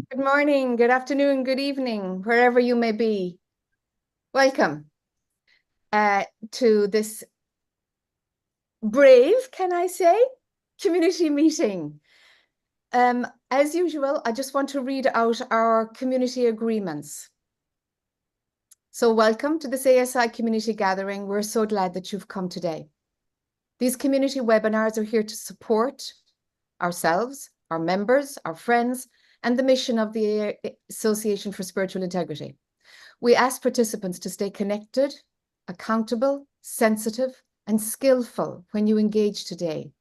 Good morning, good afternoon, good evening, wherever you may be. Welcome to this brave, can I say, community meeting. As usual, I just want to read out our community agreements. So welcome to this ASI community gathering. We're so glad that you've come today. These community webinars are here to support ourselves, our members, our friends, and the mission of the Association for Spiritual Integrity. We ask participants to stay connected, accountable, sensitive, and skillful when you engage today.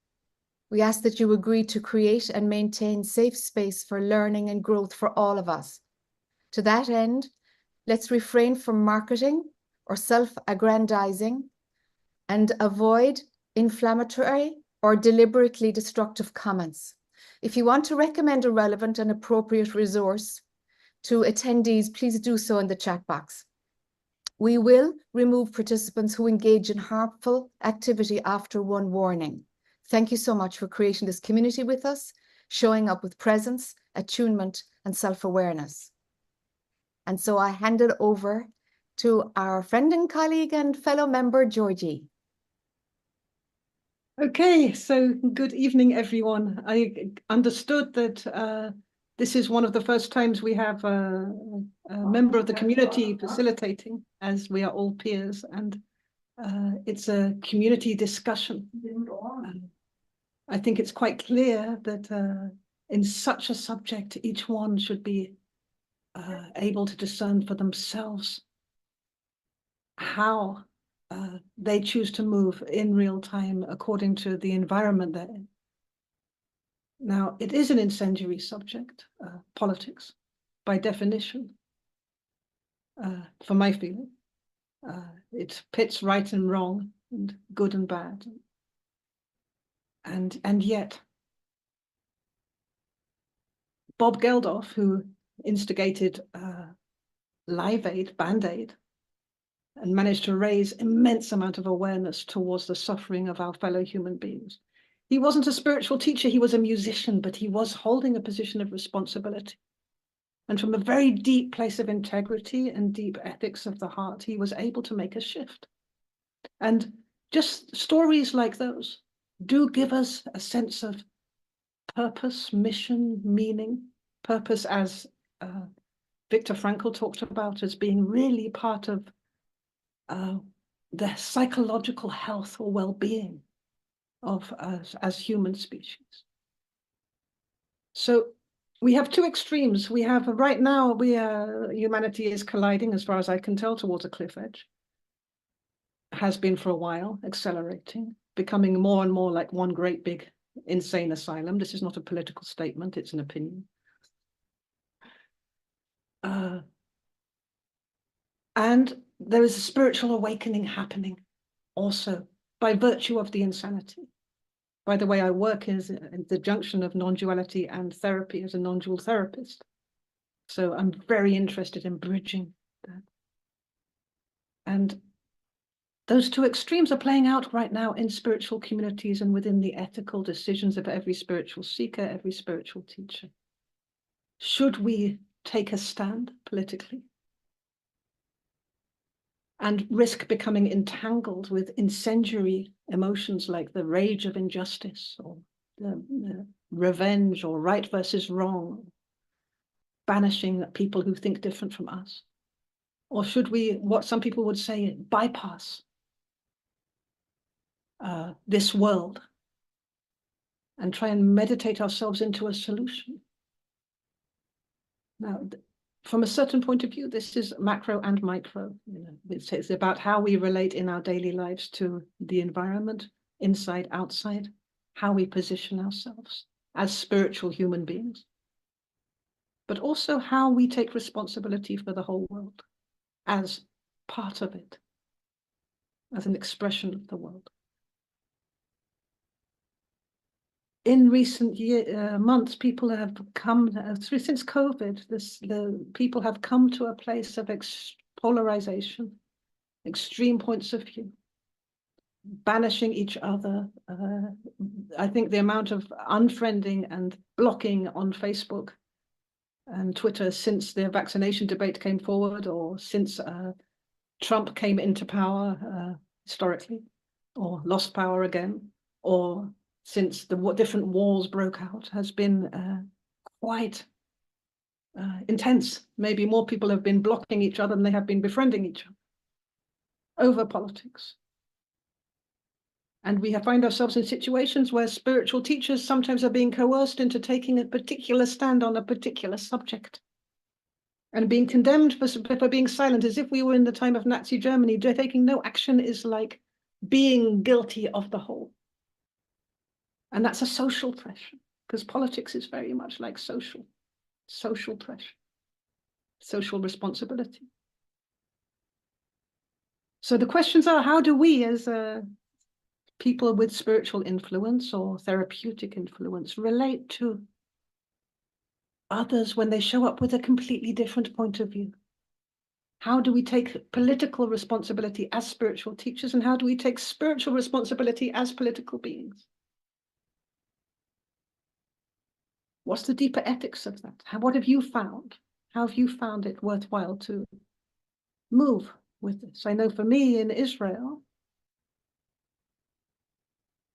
We ask that you agree to create and maintain safe space for learning and growth for all of us. To that end, let's refrain from marketing or self-aggrandizing and avoid inflammatory or deliberately destructive comments. If you want to recommend a relevant and appropriate resource to attendees, please do so in the chat box. We will remove participants who engage in harmful activity after one warning. Thank you so much for creating this community with us, showing up with presence, attunement, and self-awareness. And so I hand it over to our friend and colleague and fellow member, Georgie. Okay, so good evening, everyone. I understood that this is one of the first times we have a member of the community facilitating, as we are all peers, and it's a community discussion. I think it's quite clear that in such a subject, each one should be able to discern for themselves how they choose to move in real time according to the environment they're in. Now, it is an incendiary subject, politics, by definition, for my feeling. It pits right and wrong and good and bad. And yet, Bob Geldof, who instigated Live Aid, Band Aid, and managed to raise immense amount of awareness towards the suffering of our fellow human beings. He wasn't a spiritual teacher, he was a musician, but he was holding a position of responsibility. And from a very deep place of integrity and deep ethics of the heart, he was able to make a shift. And just stories like those do give us a sense of purpose, mission, meaning, purpose as Viktor Frankl talked about as being really part of the psychological health or well-being of us as human species. So we have two extremes. We have right now, humanity is colliding, as far as I can tell, towards a cliff edge. Has been for a while, accelerating, becoming more and more like one great big insane asylum. This is not a political statement, it's an opinion. And there is a spiritual awakening happening also by virtue of the insanity. By the way, I work as in the junction of non-duality and therapy as a non-dual therapist. So I'm very interested in bridging that. And those two extremes are playing out right now in spiritual communities and within the ethical decisions of every spiritual seeker, every spiritual teacher. Should we take a stand politically and risk becoming entangled with incendiary emotions like the rage of injustice or the revenge or right versus wrong, banishing people who think different from us? Or should we, what some people would say, bypass this world and try and meditate ourselves into a solution? Now, from a certain point of view, this is macro and micro. It's about how we relate in our daily lives to the environment, inside, outside, how we position ourselves as spiritual human beings, but also how we take responsibility for the whole world as part of it, as an expression of the world. In recent months, people have come, since COVID, the people have come to a place of polarization, extreme points of view, banishing each other. I think the amount of unfriending and blocking on Facebook and Twitter since the vaccination debate came forward, or since Trump came into power historically, or lost power again, or since the different wars broke out, has been quite intense. Maybe more people have been blocking each other than they have been befriending each other over politics. And we find ourselves in situations where spiritual teachers sometimes are being coerced into taking a particular stand on a particular subject and being condemned for being silent, as if we were in the time of Nazi Germany. Taking no action is like being guilty of the whole. And that's a social pressure, because politics is very much like social pressure, social responsibility. So the questions are, how do we as people with spiritual influence or therapeutic influence relate to others when they show up with a completely different point of view? How do we take political responsibility as spiritual teachers, and how do we take spiritual responsibility as political beings? What's the deeper ethics of that? What have you found? How have you found it worthwhile to move with this? I know for me in Israel,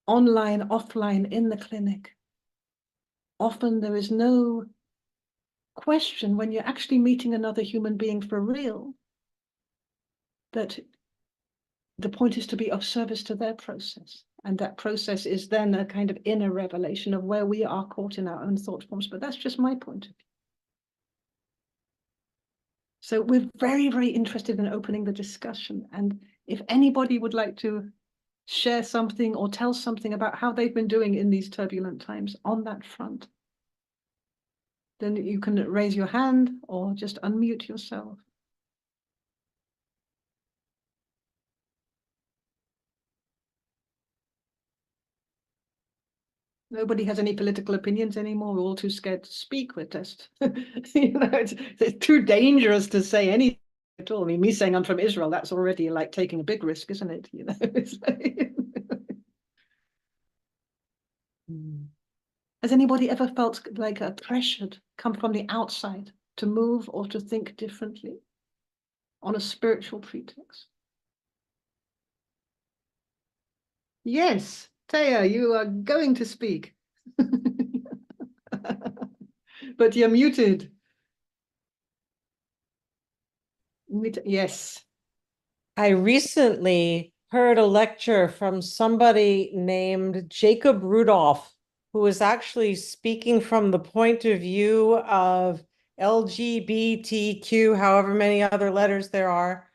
online, offline, in the clinic, often there is no question when you're actually meeting another human being for real, that the point is to be of service to their process. And that process is then a kind of inner revelation of where we are caught in our own thought forms. But that's just my point of view. So we're very, very interested in opening the discussion. And if anybody would like to share something or tell something about how they've been doing in these turbulent times on that front, then you can raise your hand or just unmute yourself. Nobody has any political opinions anymore. We're all too scared to speak. We're just, it's too dangerous to say anything at all. I mean, me saying I'm from Israel, that's already like taking a big risk, isn't it? It's like... Has anybody ever felt like a pressure to come from the outside to move or to think differently on a spiritual pretext? Yes, Taya, you are going to speak. But you're muted. Yes. I recently heard a lecture from somebody named Jacob Rudolph, who was actually speaking from the point of view of LGBTQ, however many other letters there are,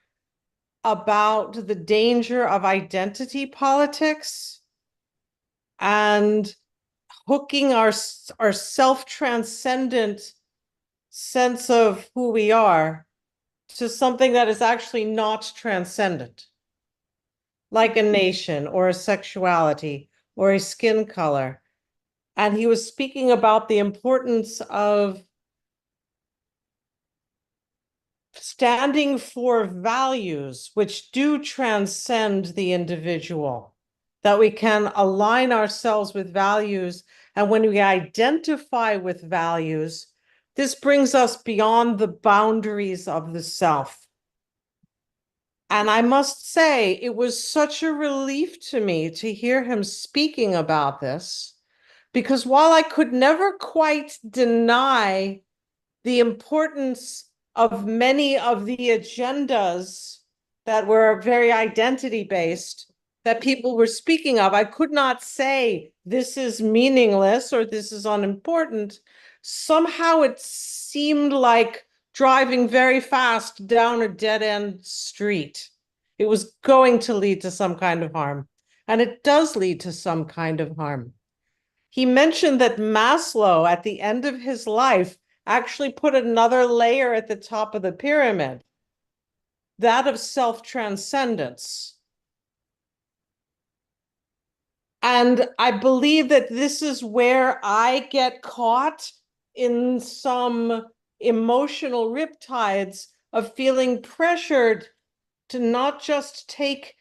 about the danger of identity politics and hooking our self-transcendent sense of who we are to something that is actually not transcendent, like a nation or a sexuality or a skin color. And he was speaking about the importance of standing for values which do transcend the individual, that we can align ourselves with values. And when we identify with values, this brings us beyond the boundaries of the self. And I must say, it was such a relief to me to hear him speaking about this, because while I could never quite deny the importance of many of the agendas that were very identity-based that people were speaking of, I could not say this is meaningless or this is unimportant. Somehow it seemed like driving very fast down a dead-end street. It was going to lead to some kind of harm, and it does lead to some kind of harm. He mentioned that Maslow, at the end of his life, actually put another layer at the top of the pyramid, that of self-transcendence. And I believe that this is where I get caught in some emotional riptides of feeling pressured to not just take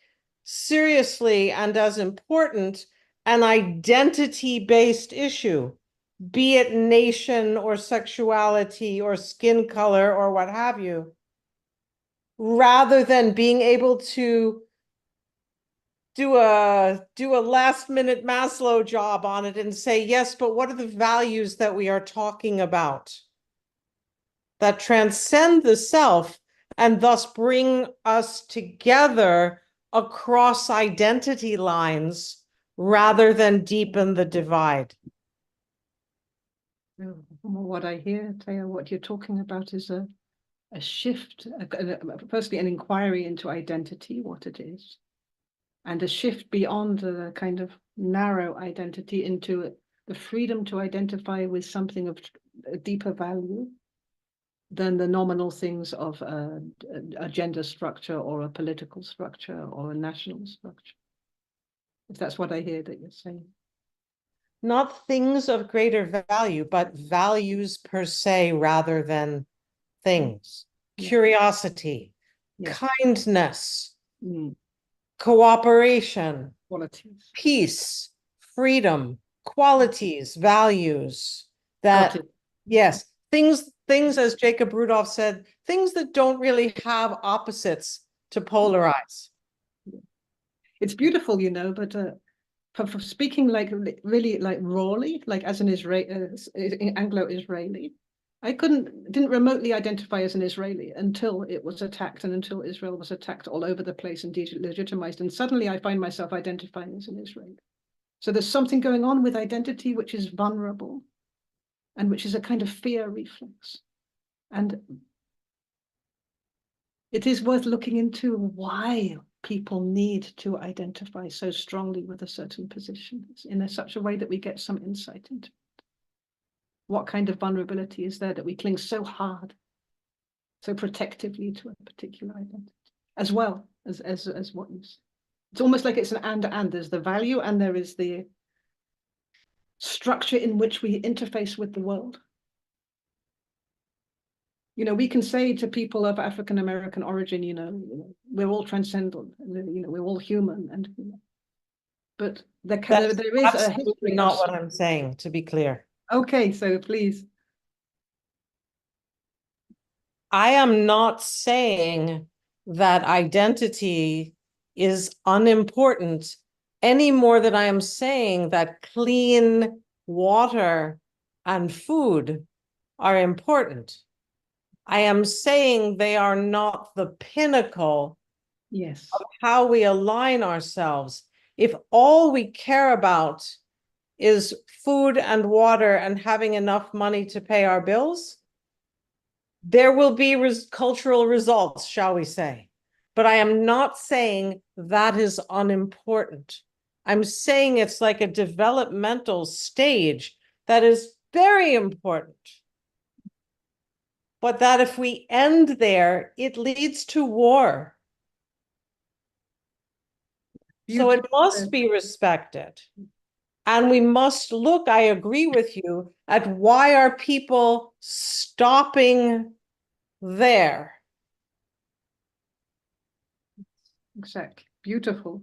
seriously and as important an identity-based issue, be it nation or sexuality or skin color or what have you, rather than being able to do a last minute Maslow job on it and say, yes, but what are the values that we are talking about that transcend the self and thus bring us together across identity lines rather than deepen the divide? What I hear, Taya, what you're talking about is a shift, firstly, an inquiry into identity, what it is, and a shift beyond the kind of narrow identity into the freedom to identify with something of a deeper value than the nominal things of a gender structure or a political structure or a national structure. If that's what I hear that you're saying. Not things of greater value, but values per se rather than things. Yeah. Curiosity, Yes. kindness, cooperation, Qualities. peace, freedom, qualities, values that, yes, things, as Jacob Rudolph said, things that don't really have opposites to polarize. It's beautiful, you know, but for speaking like really like rawly, like as an Anglo-Israeli, I didn't remotely identify as an Israeli until it was attacked and until Israel was attacked all over the place and delegitimized. And suddenly I find myself identifying as an Israeli. So there's something going on with identity which is vulnerable and which is a kind of fear reflex. And it is worth looking into why people need to identify so strongly with a certain position in such a way that we get some insight into it. What kind of vulnerability is there that we cling so hard, so protectively to a particular identity, as well as what you say. It's almost like it's an and. There's the value and there is the structure in which we interface with the world. You know, we can say to people of African American origin, you know, we're all transcendent, you know, we're all human, and but there is a history. Not what I'm saying, to be clear. Okay, so please. I am not saying that identity is unimportant any more than I am saying that clean water and food are important. I am saying they are not the pinnacle Yes. of how we align ourselves. If all we care about is food and water and having enough money to pay our bills, there will be cultural results, shall we say. But I am not saying that is unimportant. I'm saying it's like a developmental stage that is very important. But that if we end there, it leads to war. So it must be respected. And we must look, I agree with you, at why are people stopping there? Exactly. Beautiful.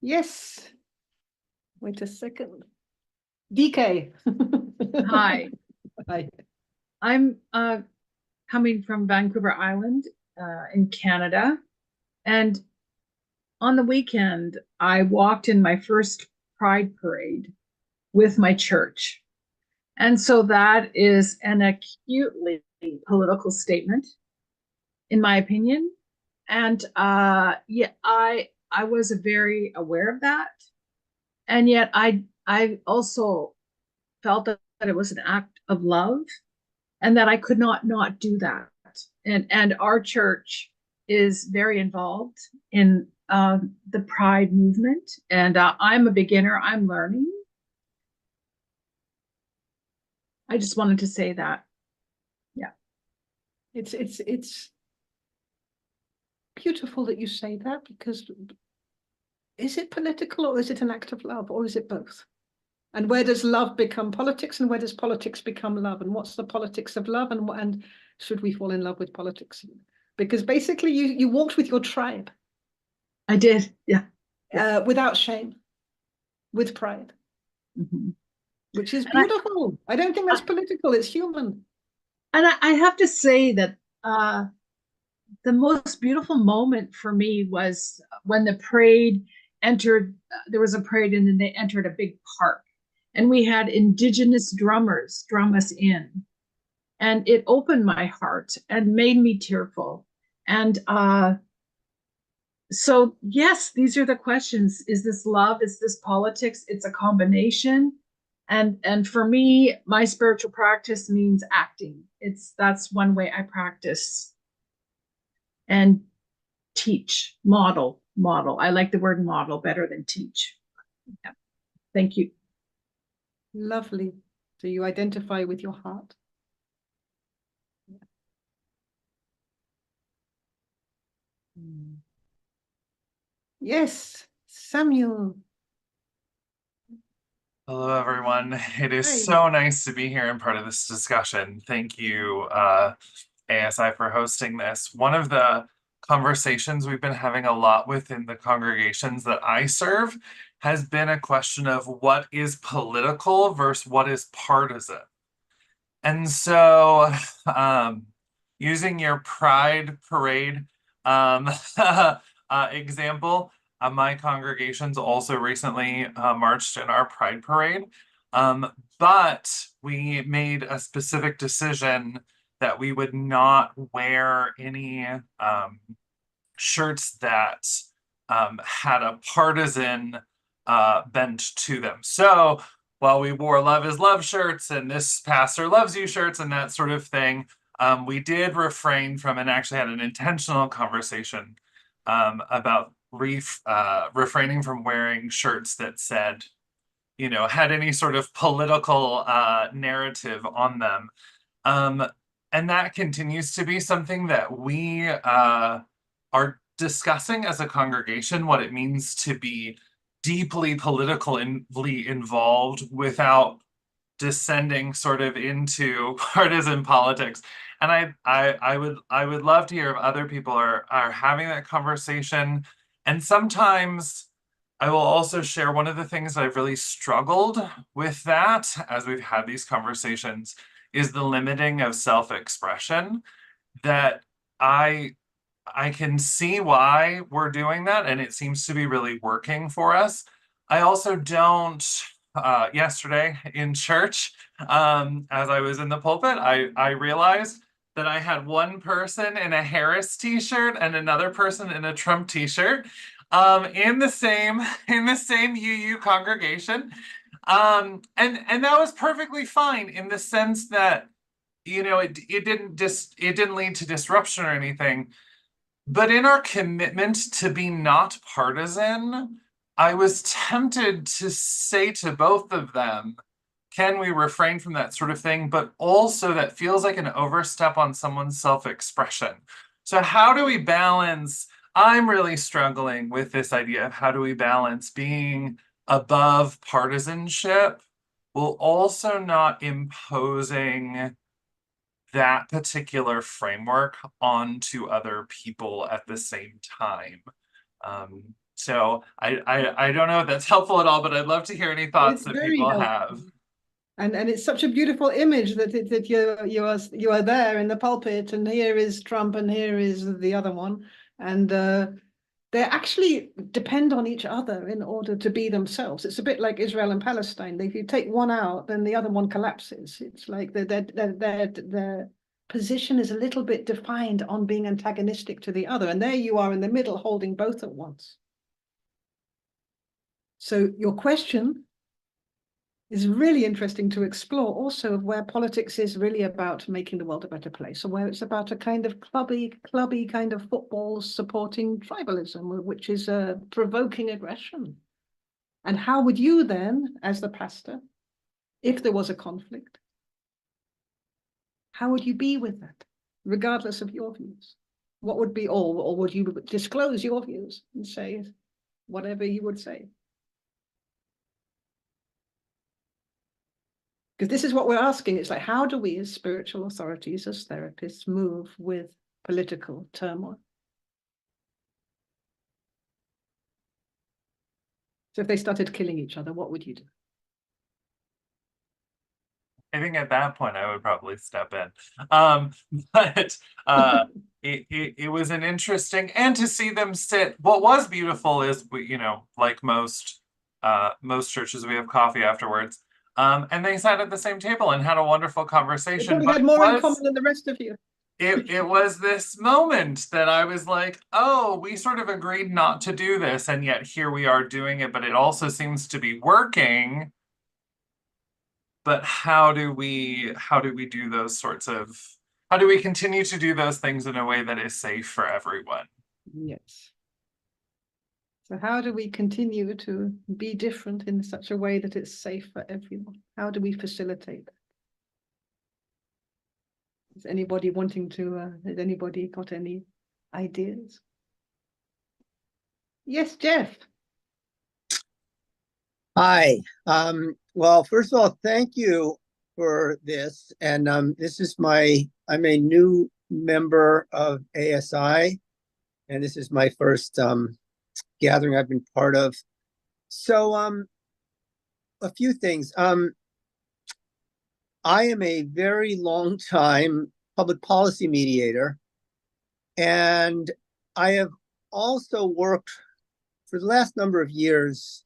Yes. Wait a second. DK. Hi. Hi. I'm coming from Vancouver Island in Canada. And on the weekend, I walked in my first Pride parade with my church. And so that is an acutely political statement, in my opinion. And yeah, I was very aware of that. And yet I also felt that it was an act of love and that I could not do that. And our church is very involved in the Pride movement. And I'm a beginner, I'm learning. I just wanted to say that. Yeah. It's beautiful that you say that, because is it political or is it an act of love, or is it both? And where does love become politics, and where does politics become love? And what's the politics of love, and should we fall in love with politics? Because basically you walked with your tribe. I did, yeah. Without shame. with pride, which is And beautiful. I don't think that's political, it's human. And I have to say that the most beautiful moment for me was when the parade entered. There was a parade, and then they entered a big park, and we had Indigenous drummers drum us in, and it opened my heart and made me tearful. And so, yes, these are the questions. Is this love? Is this politics? It's a combination. And for me, my spiritual practice means acting. That's one way I practice and teach, model. I like the word model better than teach. Yeah. Thank you. Lovely. So you identify with your heart. Yes, Samuel. Hello, everyone. It is Hi. so nice to be here and part of this discussion. Thank you, ASI, for hosting this. One of the conversations we've been having a lot within the congregations that I serve has been a question of what is political versus what is partisan. And so, using your Pride Parade example, my congregations also recently marched in our Pride Parade, but we made a specific decision that we would not wear any shirts that had a partisan bent to them. So while we wore Love is Love shirts and This Pastor Loves You shirts and that sort of thing, we did refrain from, and actually had an intentional conversation about refraining from wearing shirts that said, you know, had any sort of political narrative on them. And that continues to be something that we are discussing as a congregation, what it means to be deeply politically involved without descending sort of into partisan politics. And I would love to hear if other people are having that conversation. And sometimes I will also share one of the things I've really struggled with that as we've had these conversations is the limiting of self-expression, that I can see why we're doing that, and it seems to be really working for us. I also don't, yesterday in church, as I was in the pulpit, I realized that I had one person in a Harris t-shirt and another person in a Trump t-shirt in the same UU congregation. And that was perfectly fine in the sense that, you know, it didn't lead to disruption or anything. But in our commitment to be not partisan, I was tempted to say to both of them, can we refrain from that sort of thing? But also that feels like an overstep on someone's self-expression. So how do we balance? I'm really struggling with this idea of how do we balance being above partisanship while also not imposing that particular framework onto other people at the same time. So I don't know if that's helpful at all, but I'd love to hear any thoughts that people have. And it's such a beautiful image that you are there in the pulpit, and here is Trump, and here is the other one, and they actually depend on each other in order to be themselves. It's a bit like Israel and Palestine. If you take one out, then the other one collapses. It's like their position is a little bit defined on being antagonistic to the other, and there you are in the middle holding both at once. So your question is really interesting to explore also, of where politics is really about making the world a better place, or where it's about a kind of clubby kind of football supporting tribalism, which is a provoking aggression. And how would you then, as the pastor, if there was a conflict, how would you be with that, regardless of your views? What would be, or would you disclose your views and say whatever you would say? Because this is what we're asking. It's like, how do we as spiritual authorities, as therapists, move with political turmoil? So if they started killing each other, what would you do? I think at that point I would probably step in. But it was an interesting, and to see them sit. What was beautiful is like most churches, we have coffee afterwards. And they sat at the same table and had a wonderful They conversation. probably But had more in common than the rest of you. it was this moment that I was like, oh, we sort of agreed not to do this, and yet here we are doing it, but it also seems to be working. But how do we do those sorts of, how do we continue to do those things in a way that is safe for everyone? Yes. So how do we continue to be different in such a way that it's safe for everyone? How do we facilitate that? Is anybody wanting to, has anybody got any ideas? Yes, Jeff. Hi. Well, first of all, thank you for this. And this is I'm a new member of ASI, and this is my first gathering I've been part of. So a few things. I am a very long time public policy mediator, and I have also worked for the last number of years.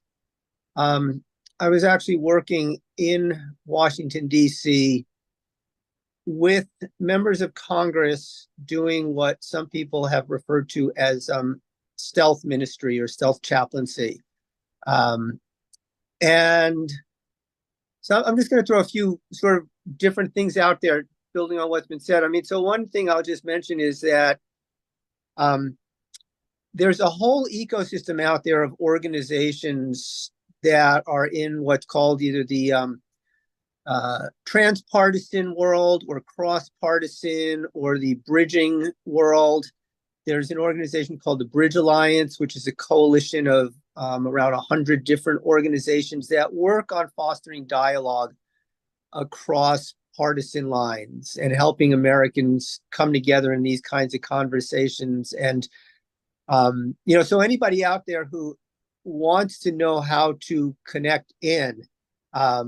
I was actually working in Washington, D.C. with members of Congress doing what some people have referred to as stealth ministry or stealth chaplaincy. And so I'm just going to throw a few sort of different things out there, building on what's been said. I mean, so one thing I'll just mention is that there's a whole ecosystem out there of organizations that are in what's called either the transpartisan world or cross-partisan or the bridging world. There's an organization called the Bridge Alliance, which is a coalition of around 100 different organizations that work on fostering dialogue across partisan lines and helping Americans come together in these kinds of conversations. And, so anybody out there who wants to know how to connect in, I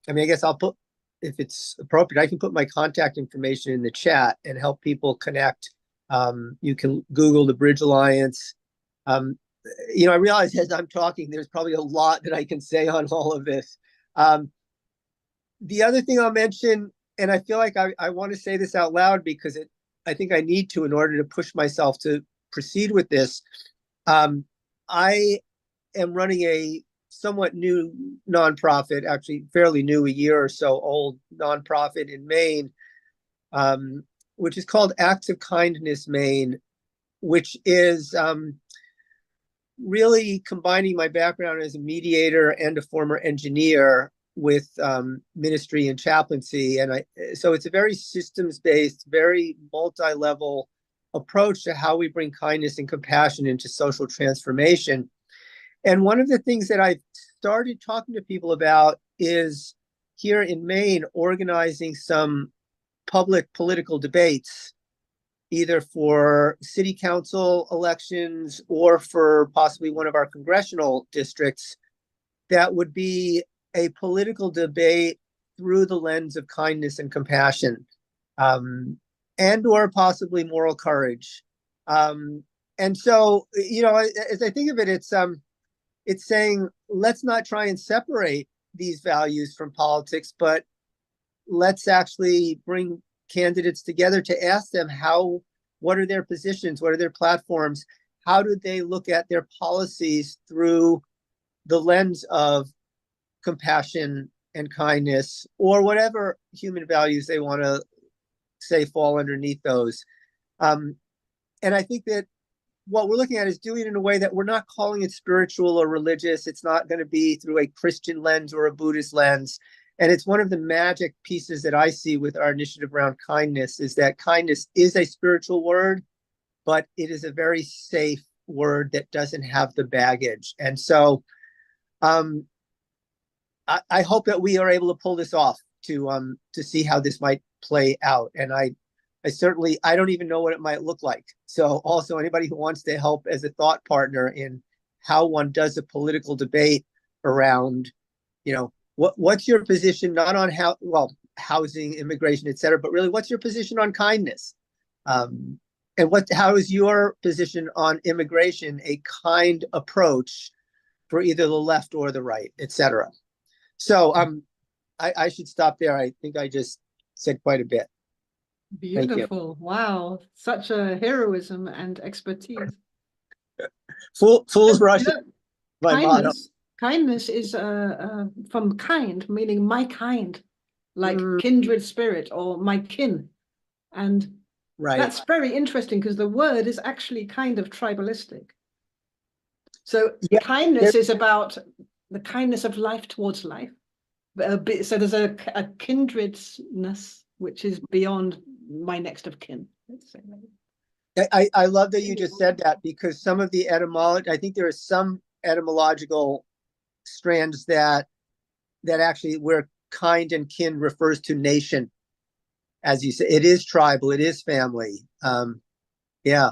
guess I'll put, if it's appropriate, I can put my contact information in the chat and help people connect. You can Google the Bridge Alliance. I realize as I'm talking, there's probably a lot that I can say on all of this. The other thing I'll mention, and I feel like I want to say this out loud because I think I need to in order to push myself to proceed with this. I am running a somewhat new nonprofit, actually fairly new, a year or so old nonprofit in Maine, which is called Acts of Kindness Maine, which is really combining my background as a mediator and a former engineer with ministry and chaplaincy. And so it's a very systems-based, very multi-level approach to how we bring kindness and compassion into social transformation. And one of the things that I've started talking to people about is here in Maine, organizing some public political debates, either for city council elections or for possibly one of our congressional districts, that would be a political debate through the lens of kindness and compassion, and or possibly moral courage. And so, as I think of it, it's saying, let's not try and separate these values from politics, but let's actually bring candidates together to ask them what are their positions, what are their platforms, how do they look at their policies through the lens of compassion and kindness, or whatever human values they want to say fall underneath those. And I think that what we're looking at is doing it in a way that we're not calling it spiritual or religious. It's not going to be through a Christian lens or a Buddhist lens. And it's one of the magic pieces that I see with our initiative around kindness, is that kindness is a spiritual word, but it is a very safe word that doesn't have the baggage. And so I hope that we are able to pull this off to see how this might play out. And I don't even know what it might look like. So also anybody who wants to help as a thought partner in how one does a political debate around, what's your position, not on housing, immigration, et cetera, but really what's your position on kindness? And how is your position on immigration a kind approach for either the left or the right, et cetera? So I should stop there. I think I just said quite a bit. Beautiful. Wow. Such a heroism and expertise. Fools rush. My motto. Kindness is from kind, meaning my kind, like kindred spirit or my kin. And that's very interesting because the word is actually kind of tribalistic. So kindness is about the kindness of life towards life. So there's a kindredness which is beyond my next of kin. Let's say. I love that you just said that, because some of the etymology, I think there are some etymological strands that actually where kind and kin refers to nation, as you say, it is tribal, it is family. Yeah.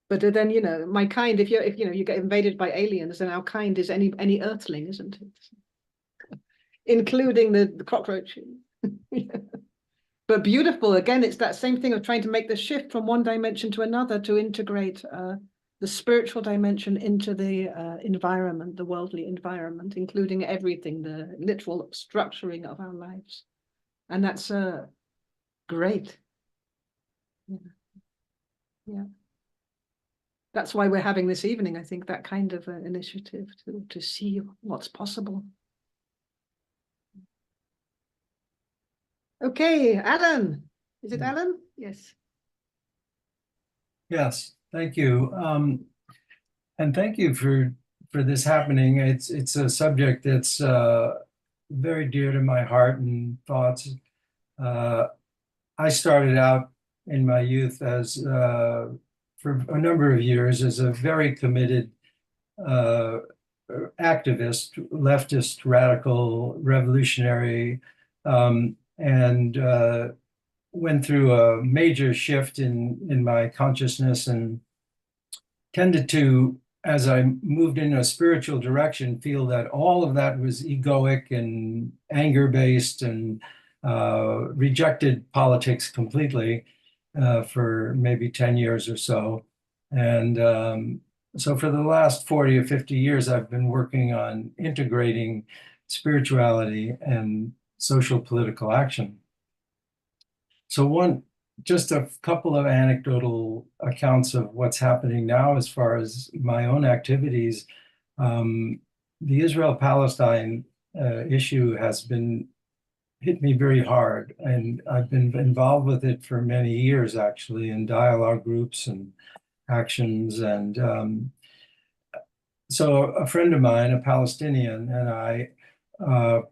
But then, my kind, if you get invaded by aliens, then our kind is any earthling, isn't it? Including the cockroach. But beautiful, again, it's that same thing of trying to make the shift from one dimension to another to integrate the spiritual dimension into the environment, the worldly environment, including everything, the literal structuring of our lives. And that's great. Yeah. That's why we're having this evening, I think, that kind of initiative to see what's possible. Okay, Alan. Is it Alan? Yes. Yes, thank you. And thank you for this happening. It's a subject that's very dear to my heart and thoughts. I started out in my youth as for a number of years as a very committed activist, leftist, radical, revolutionary, and went through a major shift in my consciousness and tended to, as I moved in a spiritual direction, feel that all of that was egoic and anger-based, and rejected politics completely for maybe 10 years or so. And so for the last 40 or 50 years, I've been working on integrating spirituality and social political action. So just a couple of anecdotal accounts of what's happening now as far as my own activities. The Israel-Palestine issue has hit me very hard, and I've been involved with it for many years, actually, in dialogue groups and actions. And so a friend of mine, a Palestinian, and I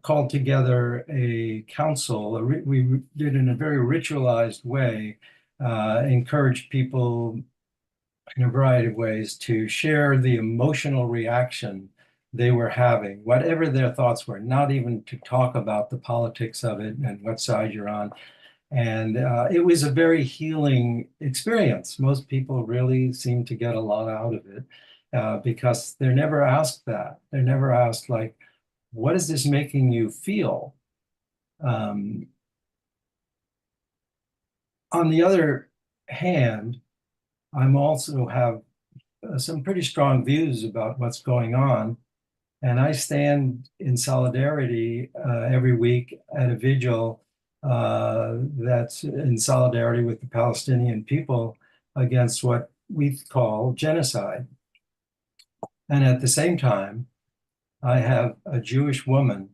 called together a council. We did in a very ritualized way, encouraged people in a variety of ways to share the emotional reaction they were having, whatever their thoughts were, not even to talk about the politics of it and what side you're on. And it was a very healing experience. Most people really seem to get a lot out of it because they're never asked that. They're never asked, like, what is this making you feel? On the other hand, I'm also have some pretty strong views about what's going on. And I stand in solidarity every week at a vigil that's in solidarity with the Palestinian people against what we call genocide. And at the same time, I have a Jewish woman,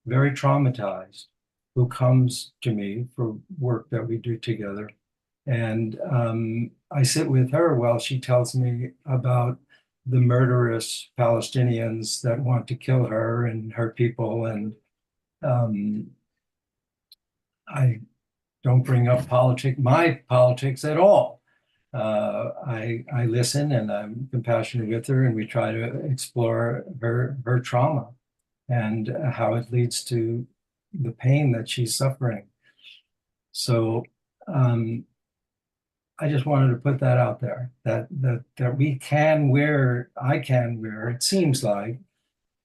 very traumatized, who comes to me for work that we do together. And I sit with her while she tells me about the murderous Palestinians that want to kill her and her people. And I don't bring up my politics at all. I listen, and I'm compassionate with her, and we try to explore her trauma and how it leads to the pain that she's suffering. So I just wanted to put that out there, that I can wear, it seems like,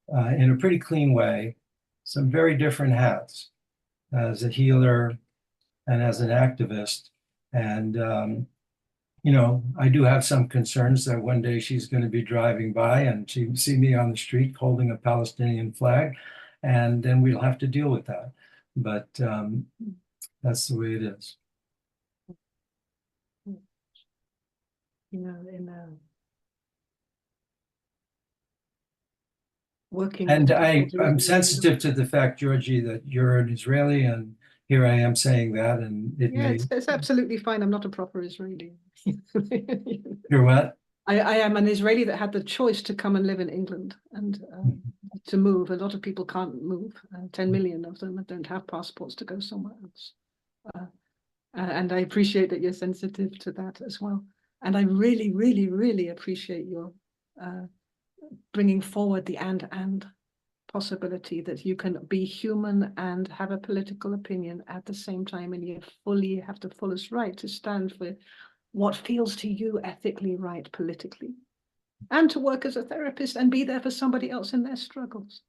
in a pretty clean way, some very different hats as a healer and as an activist. And, I do have some concerns that one day she's going to be driving by and she see me on the street holding a Palestinian flag, and then we'll have to deal with that. But that's the way it is. Working And with people to I'm really- sensitive to the fact, Georgie, that you're an Israeli, and here I am saying that, and it Yeah, may. it's absolutely fine. I'm not a proper Israeli. You're what? I am an Israeli that had the choice to come and live in England and to move. A lot of people can't move. 10 million of them don't have passports to go somewhere else. And I appreciate that you're sensitive to that as well. And I really, really, really appreciate your bringing forward the and possibility that you can be human and have a political opinion at the same time, and you fully have the fullest right to stand for what feels to you ethically right politically, and to work as a therapist and be there for somebody else in their struggles,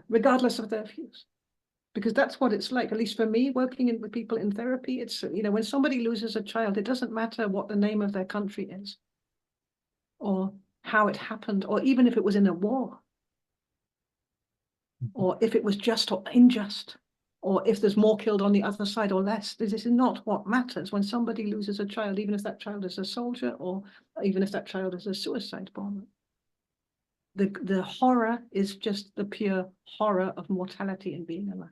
regardless of their views. Because that's what it's like, at least for me, working with people in therapy. It's, when somebody loses a child, it doesn't matter what the name of their country is, or how it happened, or even if it was in a war, or if it was just or unjust, or if there's more killed on the other side or less. This is not what matters when somebody loses a child, even if that child is a soldier, or even if that child is a suicide bomber. The horror is just the pure horror of mortality and being alive.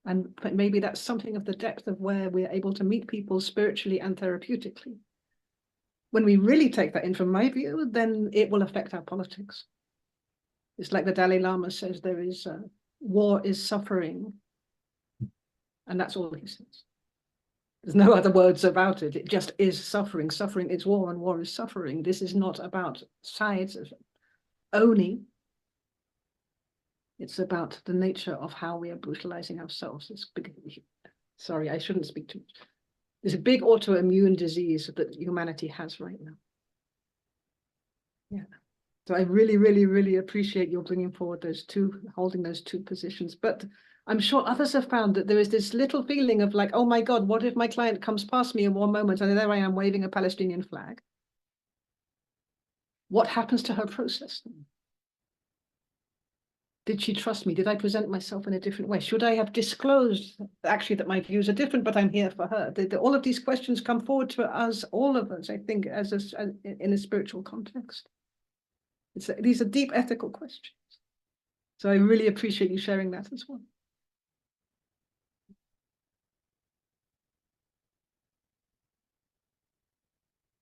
And maybe that's something of the depth of where we're able to meet people spiritually and therapeutically. When we really take that in, from my view, then it will affect our politics. It's like the Dalai Lama says, there is war is suffering. And that's all he says. There's no other words about it. It just is suffering. Suffering is war, and war is suffering. This is not about sides only. It's about the nature of how we are brutalizing ourselves. It's big. Sorry, I shouldn't speak too much. There's a big autoimmune disease that humanity has right now. Yeah. So I really, really, really appreciate your bringing forward holding those two positions. But I'm sure others have found that there is this little feeling of like, oh my God, what if my client comes past me in one moment and there I am waving a Palestinian flag? What happens to her process then? Did she trust me? Did I present myself in a different way? Should I have disclosed actually that my views are different, but I'm here for her? All of these questions come forward to us, all of us, I think, in a spiritual context. These are deep ethical questions. So I really appreciate you sharing that as well.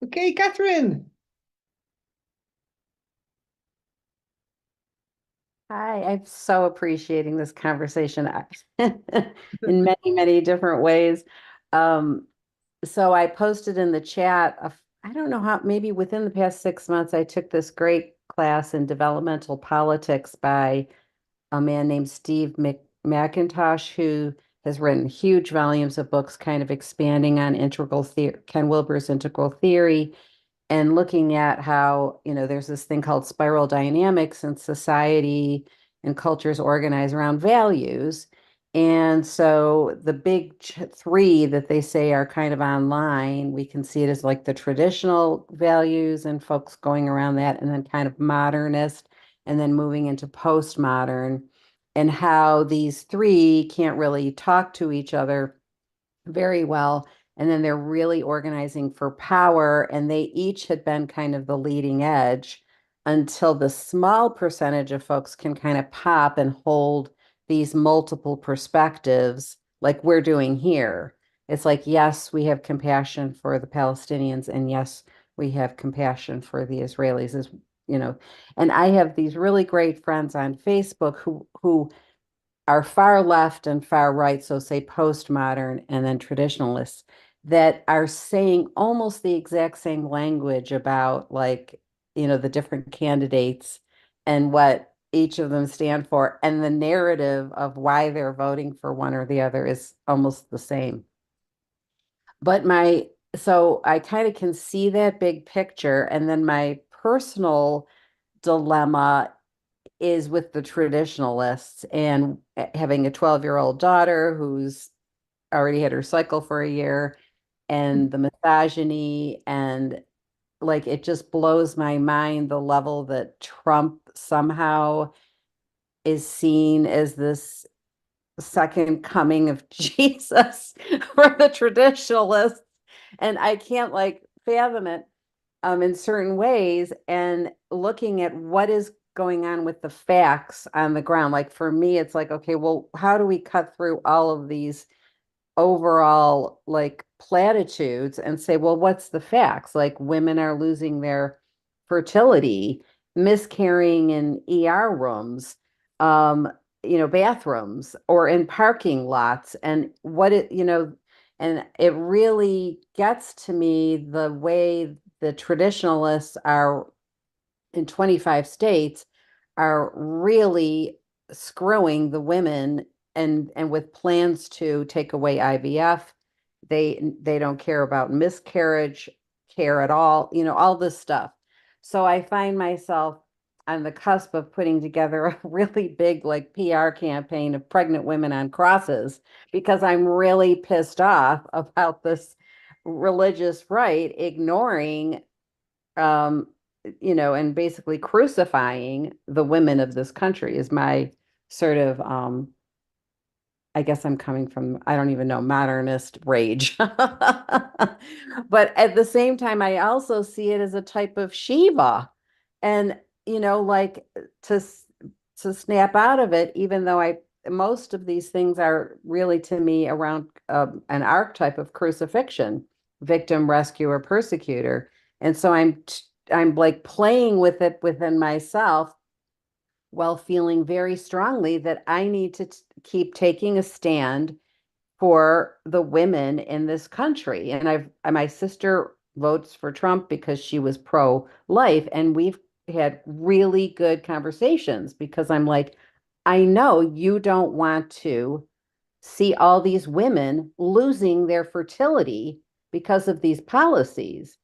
Okay, Catherine. Hi, I'm so appreciating this conversation in many, many different ways. So I posted in the chat, I don't know how, maybe within the past 6 months, I took this great class in developmental politics by a man named Steve McIntosh, who has written huge volumes of books kind of expanding on Ken Wilber's integral theory, and looking at how, there's this thing called spiral dynamics, and society and cultures organize around values. And so the big three that they say are kind of online, we can see it as like the traditional values and folks going around that, and then kind of modernist, and then moving into postmodern, and how these three can't really talk to each other very well. And then they're really organizing for power, and they each had been kind of the leading edge until the small percentage of folks can kind of pop and hold these multiple perspectives like we're doing here. It's like, yes, we have compassion for the Palestinians, and yes, we have compassion for the Israelis, as and I have these really great friends on Facebook who are far left and far right, so say postmodern and then traditionalists, that are saying almost the exact same language about the different candidates and what each of them stand for, and the narrative of why they're voting for one or the other is almost the same. But so I kind of can see that big picture. And then my personal dilemma is with the traditionalists and having a 12-year-old daughter who's already had her cycle for a year, and the misogyny, and like it just blows my mind the level that Trump somehow is seen as this second coming of Jesus for the traditionalists. And I can't like fathom it in certain ways. And looking at what is going on with the facts on the ground, like for me, it's like, okay, well, how do we cut through all of these overall like platitudes and say, well, what's the facts? Like women are losing their fertility, miscarrying in ER rooms, bathrooms or in parking lots. And and it really gets to me the way the traditionalists are in 25 states are really screwing the women, and with plans to take away IVF. They don't care about miscarriage care at all, all this stuff. So I find myself on the cusp of putting together a really big like PR campaign of pregnant women on crosses, because I'm really pissed off about this religious right ignoring and basically crucifying the women of this country is my sort of I guess I'm coming from, I don't even know, modernist rage. But at the same time, I also see it as a type of Shiva. And, like to snap out of it, even though most of these things are really to me around an archetype of crucifixion, victim, rescuer, persecutor. And so I'm like playing with it within myself while feeling very strongly that I need to keep taking a stand for the women in this country. And my sister votes for Trump because she was pro-life, and we've had really good conversations because I'm like, I know you don't want to see all these women losing their fertility because of these policies.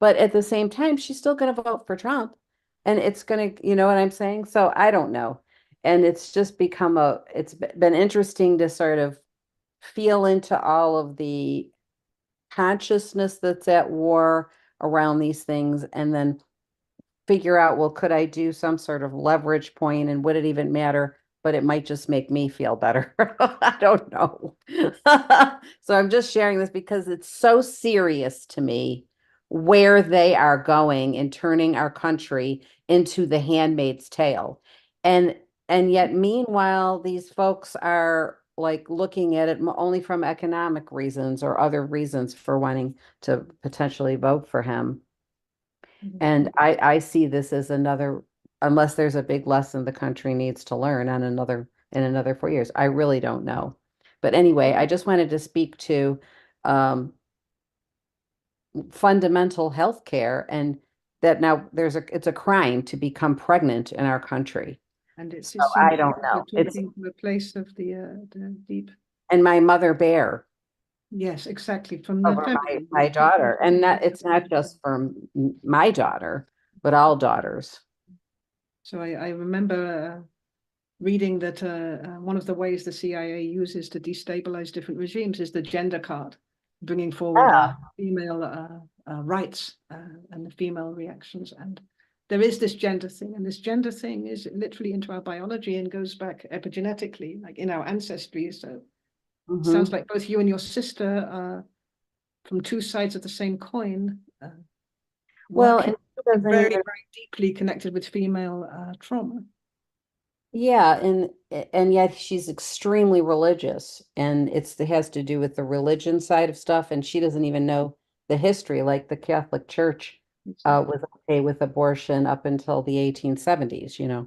But at the same time, she's still going to vote for Trump. And it's going to, you know what I'm saying? So I don't know. And it's just it's been interesting to sort of feel into all of the consciousness that's at war around these things, and then figure out, well, could I do some sort of leverage point, and would it even matter? But it might just make me feel better. I don't know. So I'm just sharing this because it's so serious to me where they are going and turning our country into the handmaid's tale. And yet meanwhile, these folks are like looking at it only from economic reasons or other reasons for wanting to potentially vote for him. And I see this as another, unless there's a big lesson the country needs to learn in another 4 years. I really don't know. But anyway, I just wanted to speak to fundamental health care, and that now it's a crime to become pregnant in our country. And it's So I don't know. You're talking from a place of the deep. And my mother bear. Yes, exactly. From the Over feminine. my daughter. And it's not just for my daughter, but all daughters. So I remember reading that one of the ways the CIA uses to destabilize different regimes is the gender card, bringing forward female rights and the female reactions. And there is this gender thing, and this gender thing is literally into our biology and goes back epigenetically, like in our ancestry. So it sounds like both you and your sister are from two sides of the same coin. Well, very, very deeply connected with female trauma. Yeah, and yet she's extremely religious, and it has to do with the religion side of stuff, and she doesn't even know the history. Like the Catholic Church was okay with abortion up until the 1870s,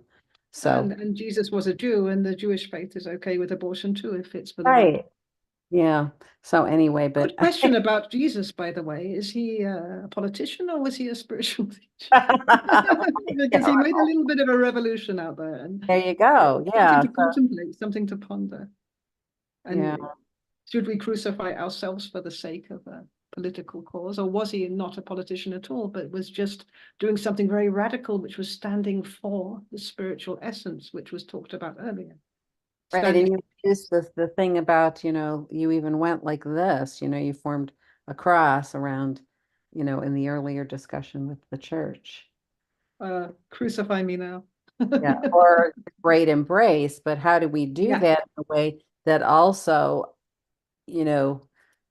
So and Jesus was a Jew, and the Jewish faith is okay with abortion too if it's for the right. Yeah. So anyway, Good but question about Jesus, by the way. Is he a politician or was he a spiritual teacher? Because he made a little bit of a revolution out there. And there you go. Yeah. Something to contemplate, something to ponder. And Yeah. should we crucify ourselves for the sake of political cause, or was he not a politician at all, but was just doing something very radical, which was standing for the spiritual essence, which was talked about earlier. Right, and you used the thing about, you even went like this, you formed a cross around, in the earlier discussion with the church. Crucify me now. Yeah, or great embrace, but how do we do Yeah. that in a way that also,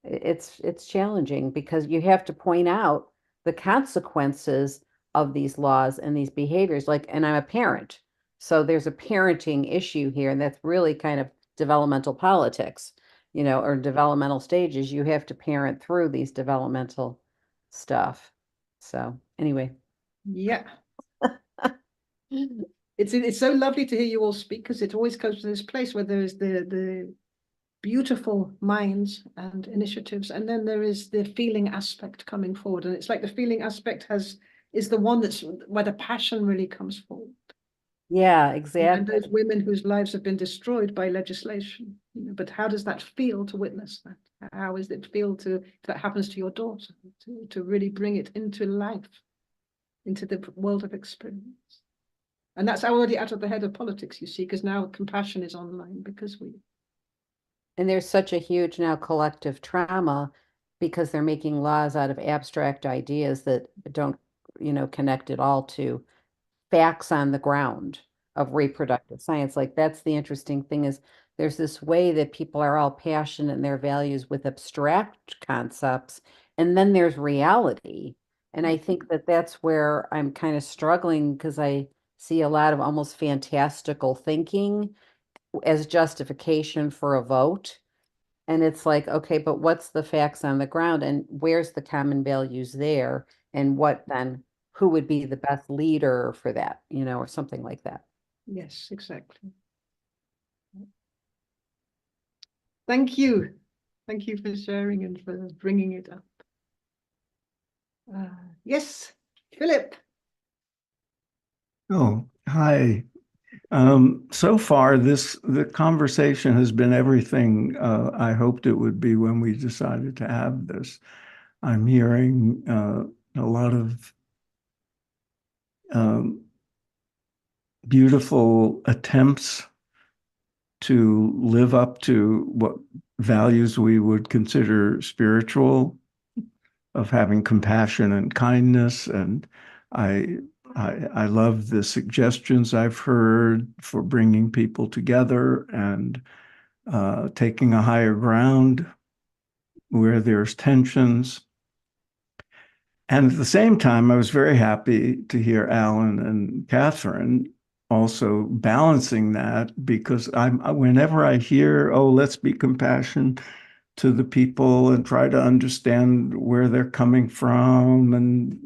it's challenging because you have to point out the consequences of these laws and these behaviors. Like, and I'm a parent, so there's a parenting issue here, and that's really kind of developmental politics, or developmental stages. You have to parent through these developmental stuff. So anyway. Yeah. It's so lovely to hear you all speak, because it always comes to this place where there is the beautiful minds and initiatives, and then there is the feeling aspect coming forward, and it's like the feeling aspect is the one that's where the passion really comes forward. Yeah, And exactly. those women whose lives have been destroyed by legislation, but how does that feel to witness that? How does it feel if that happens to your daughter, to really bring it into life, into the world of experience? And that's already out of the head of politics, you see, because now compassion is online, because And there's such a huge now collective trauma because they're making laws out of abstract ideas that don't, connect at all to facts on the ground of reproductive science. Like, that's the interesting thing, is there's this way that people are all passionate in their values with abstract concepts, and then there's reality. And I think that that's where I'm kind of struggling, because I see a lot of almost fantastical thinking as justification for a vote. And it's like, okay, but what's the facts on the ground, and where's the common values there? And what then, who would be the best leader for that, or something like that. yes, exactly. Thank you. Thank you for sharing and for bringing it up. Yes, Philip. Oh, hi. So far, the conversation has been everything I hoped it would be when we decided to have this. I'm hearing a lot of beautiful attempts to live up to what values we would consider spiritual, of having compassion and kindness. And I love the suggestions I've heard for bringing people together and taking a higher ground where there's tensions. And at the same time, I was very happy to hear Alan and Catherine also balancing that, because whenever I hear, oh, let's be compassionate to the people and try to understand where they're coming from and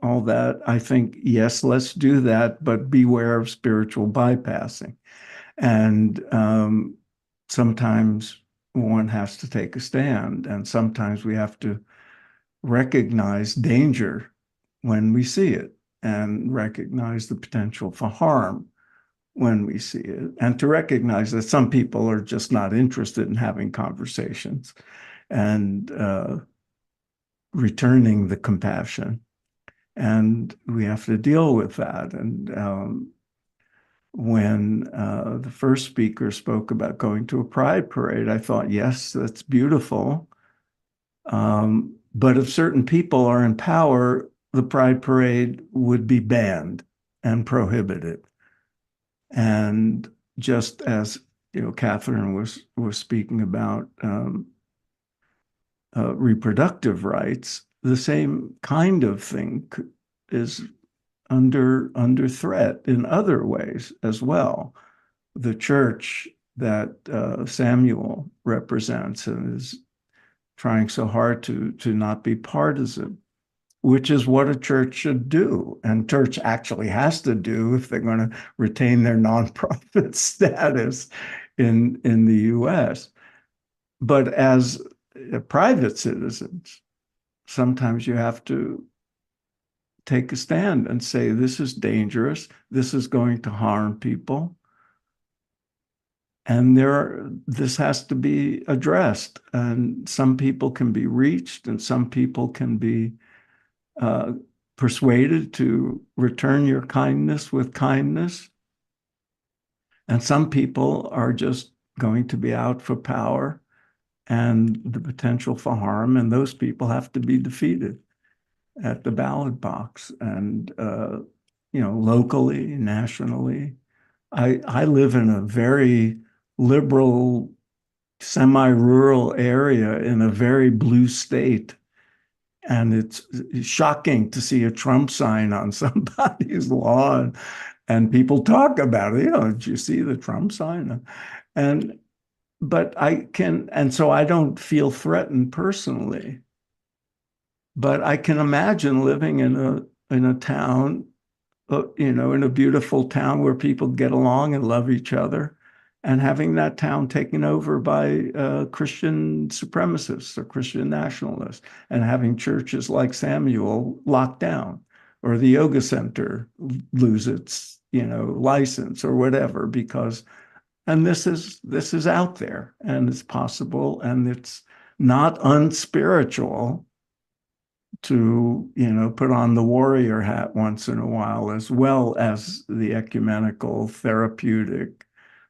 all that, I think, yes, let's do that, but beware of spiritual bypassing. And sometimes one has to take a stand, and sometimes we have to recognize danger when we see it, and recognize the potential for harm when we see it, and to recognize that some people are just not interested in having conversations, and returning the compassion. And we have to deal with that. And when the first speaker spoke about going to a pride parade, I thought, yes, that's beautiful. But if certain people are in power, the pride parade would be banned and prohibited. And just as Catherine was speaking about reproductive rights, the same kind of thing is under threat in other ways as well. The church that Samuel represents and is trying so hard to not be partisan, which is what a church should do, and church actually has to do if they're going to retain their nonprofit status in the U.S. But as private citizens, sometimes you have to take a stand and say, this is dangerous, this is going to harm people. And this has to be addressed. And some people can be reached, and some people can be persuaded to return your kindness with kindness. And some people are just going to be out for power and the potential for harm, and those people have to be defeated at the ballot box and, locally, nationally. I live in a very liberal, semi-rural area in a very blue state. And it's shocking to see a Trump sign on somebody's lawn, and people talk about it. Did you see the Trump sign? But so I don't feel threatened personally. But I can imagine living in a town, in a beautiful town where people get along and love each other, and having that town taken over by Christian supremacists or Christian nationalists, and having churches like Samuel locked down, or the yoga center lose its, license or whatever, and this is out there, and it's possible, and it's not unspiritual to, put on the warrior hat once in a while, as well as the ecumenical, therapeutic,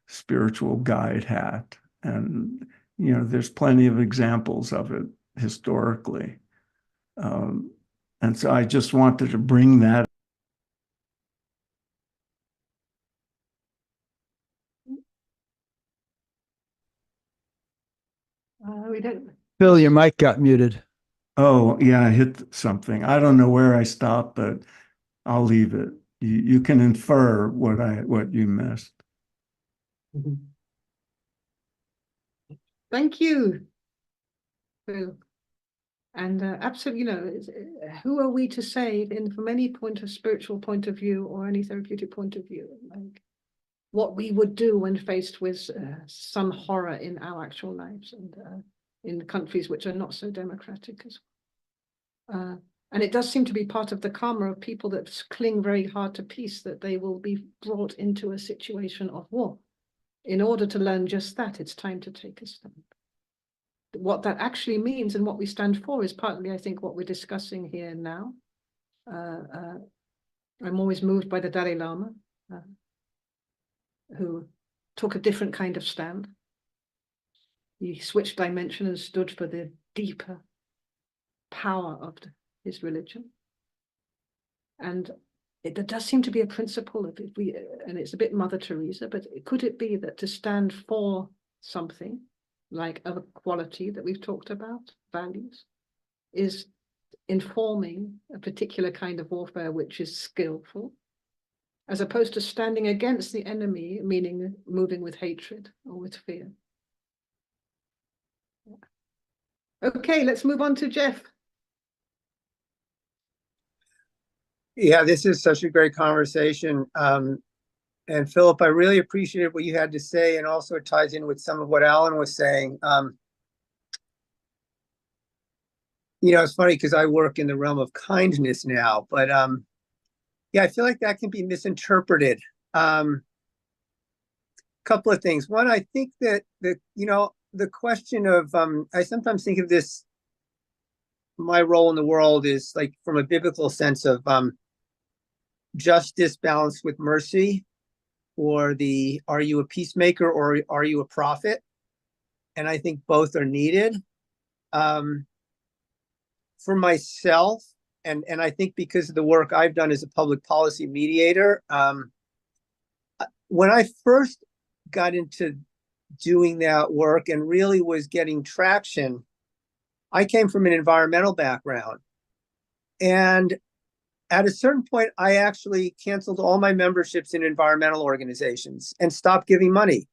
spiritual guide hat. And, there's plenty of examples of it historically. And so I just wanted to bring that. We don't. Phil, your mic got muted. Oh, yeah, I hit something. I don't know where I stopped, but I'll leave it. You can infer what you missed. Thank you, Phil. And absolutely, who are we to say, from any spiritual point of view or any therapeutic point of view, like what we would do when faced with some horror in our actual lives, and in countries which are not so democratic as well. And it does seem to be part of the karma of people that cling very hard to peace, that they will be brought into a situation of war. In order to learn just that, it's time to take a stand. What that actually means and what we stand for is partly, I think, what we're discussing here now. I'm always moved by the Dalai Lama, who took a different kind of stand. He switched dimension and stood for the deeper power of his religion. And there does seem to be a principle of it, and it's a bit Mother Teresa, but could it be that to stand for something like a quality that we've talked about, values, is informing a particular kind of warfare which is skillful, as opposed to standing against the enemy, meaning moving with hatred or with fear? Okay, let's move on to Jeff. Yeah, this is such a great conversation. And Philip, I really appreciated what you had to say, and also it ties in with some of what Alan was saying. It's funny because I work in the realm of kindness now, but yeah, I feel like that can be misinterpreted. Couple of things. One, I think that the question of I sometimes think of this, my role in the world is like from a biblical sense of justice balanced with mercy, or are you a peacemaker or are you a prophet? And I think both are needed. For myself, and I think because of the work I've done as a public policy mediator, when I first got into doing that work and really was getting traction, I came from an environmental background. And at a certain point, I actually canceled all my memberships in environmental organizations and stopped giving money,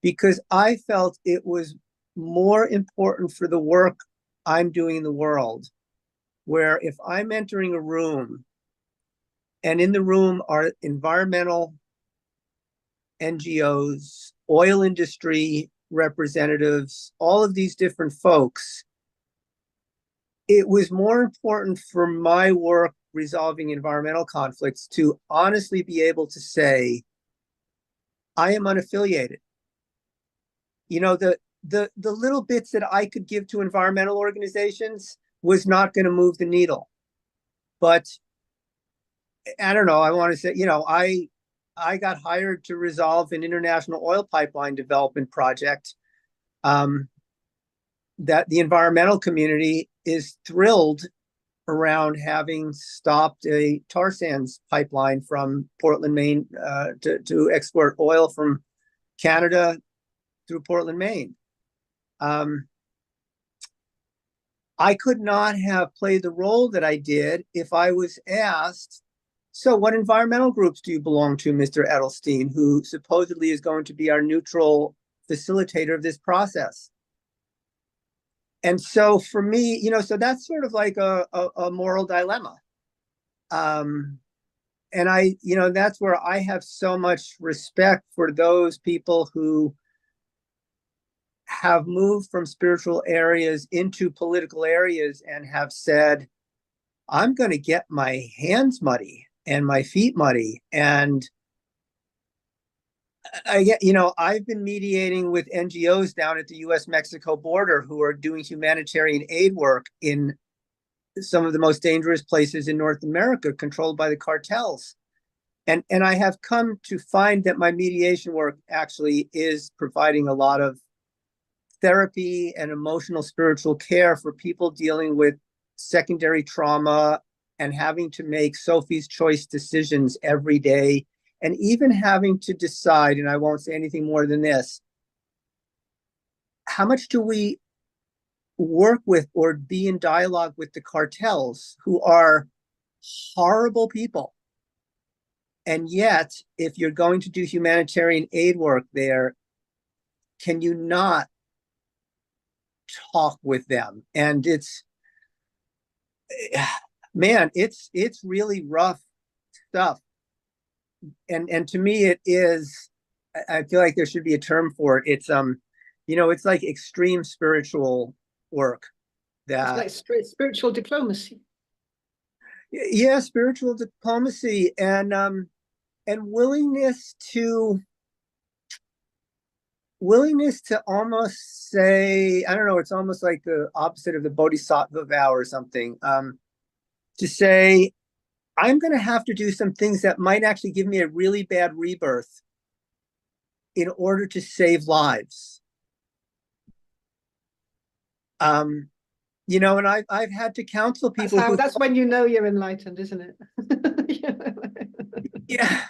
because I felt it was more important for the work I'm doing in the world, where if I'm entering a room and in the room are environmental NGOs, oil industry representatives, all of these different folks, it was more important for my work resolving environmental conflicts to honestly be able to say, I am unaffiliated. you know, the little bits that I could give to environmental organizations was not going to move the needle. But I don't know, I want to say, you know, I got hired to resolve an international oil pipeline development project that the environmental community is thrilled around having stopped a tar sands pipeline from Portland, Maine, to export oil from Canada through Portland, Maine. I could not have played the role that I did if I was asked, so what environmental groups do you belong to, Mr. Edelstein, who supposedly is going to be our neutral facilitator of this process? And so for me, you know, so that's sort of like a moral dilemma. And I, you know, that's where I have so much respect for those people who have moved from spiritual areas into political areas and have said, I'm going to get my hands muddy and my feet muddy. And I get, you know, I've been mediating with NGOs down at the US-Mexico border who are doing humanitarian aid work in some of the most dangerous places in North America, controlled by the cartels. And I have come to find that my mediation work actually is providing a lot of therapy and emotional spiritual care for people dealing with secondary trauma and having to make Sophie's choice decisions every day, and even having to decide, and I won't say anything more than this, how much do we work with or be in dialogue with the cartels, who are horrible people? And yet, if you're going to do humanitarian aid work there, can you not talk with them? And it's, man, it's really rough stuff. And to me, it is, I feel like there should be a term for it. It's, you know, it's like extreme spiritual work. That, it's like spiritual diplomacy. Yeah, spiritual diplomacy and willingness to almost say, I don't know, it's almost like the opposite of the bodhisattva vow or something. To say, I'm going to have to do some things that might actually give me a really bad rebirth in order to save lives. You know, and I've had to counsel people. That's when you know you're enlightened, isn't it? Yeah,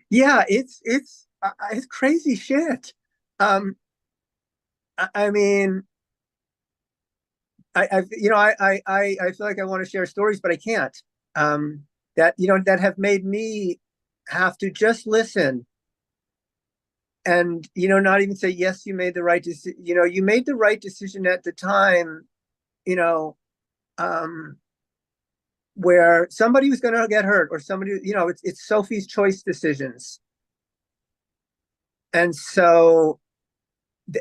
yeah, it's crazy shit. I mean, I you know, I feel like I want to share stories, but I can't. That, you know, that have made me have to just listen and, you know, not even say, yes, you made the right decision. You know, you made the right decision at the time, you know, where somebody was going to get hurt, or somebody, you know, it's Sophie's choice decisions. And so,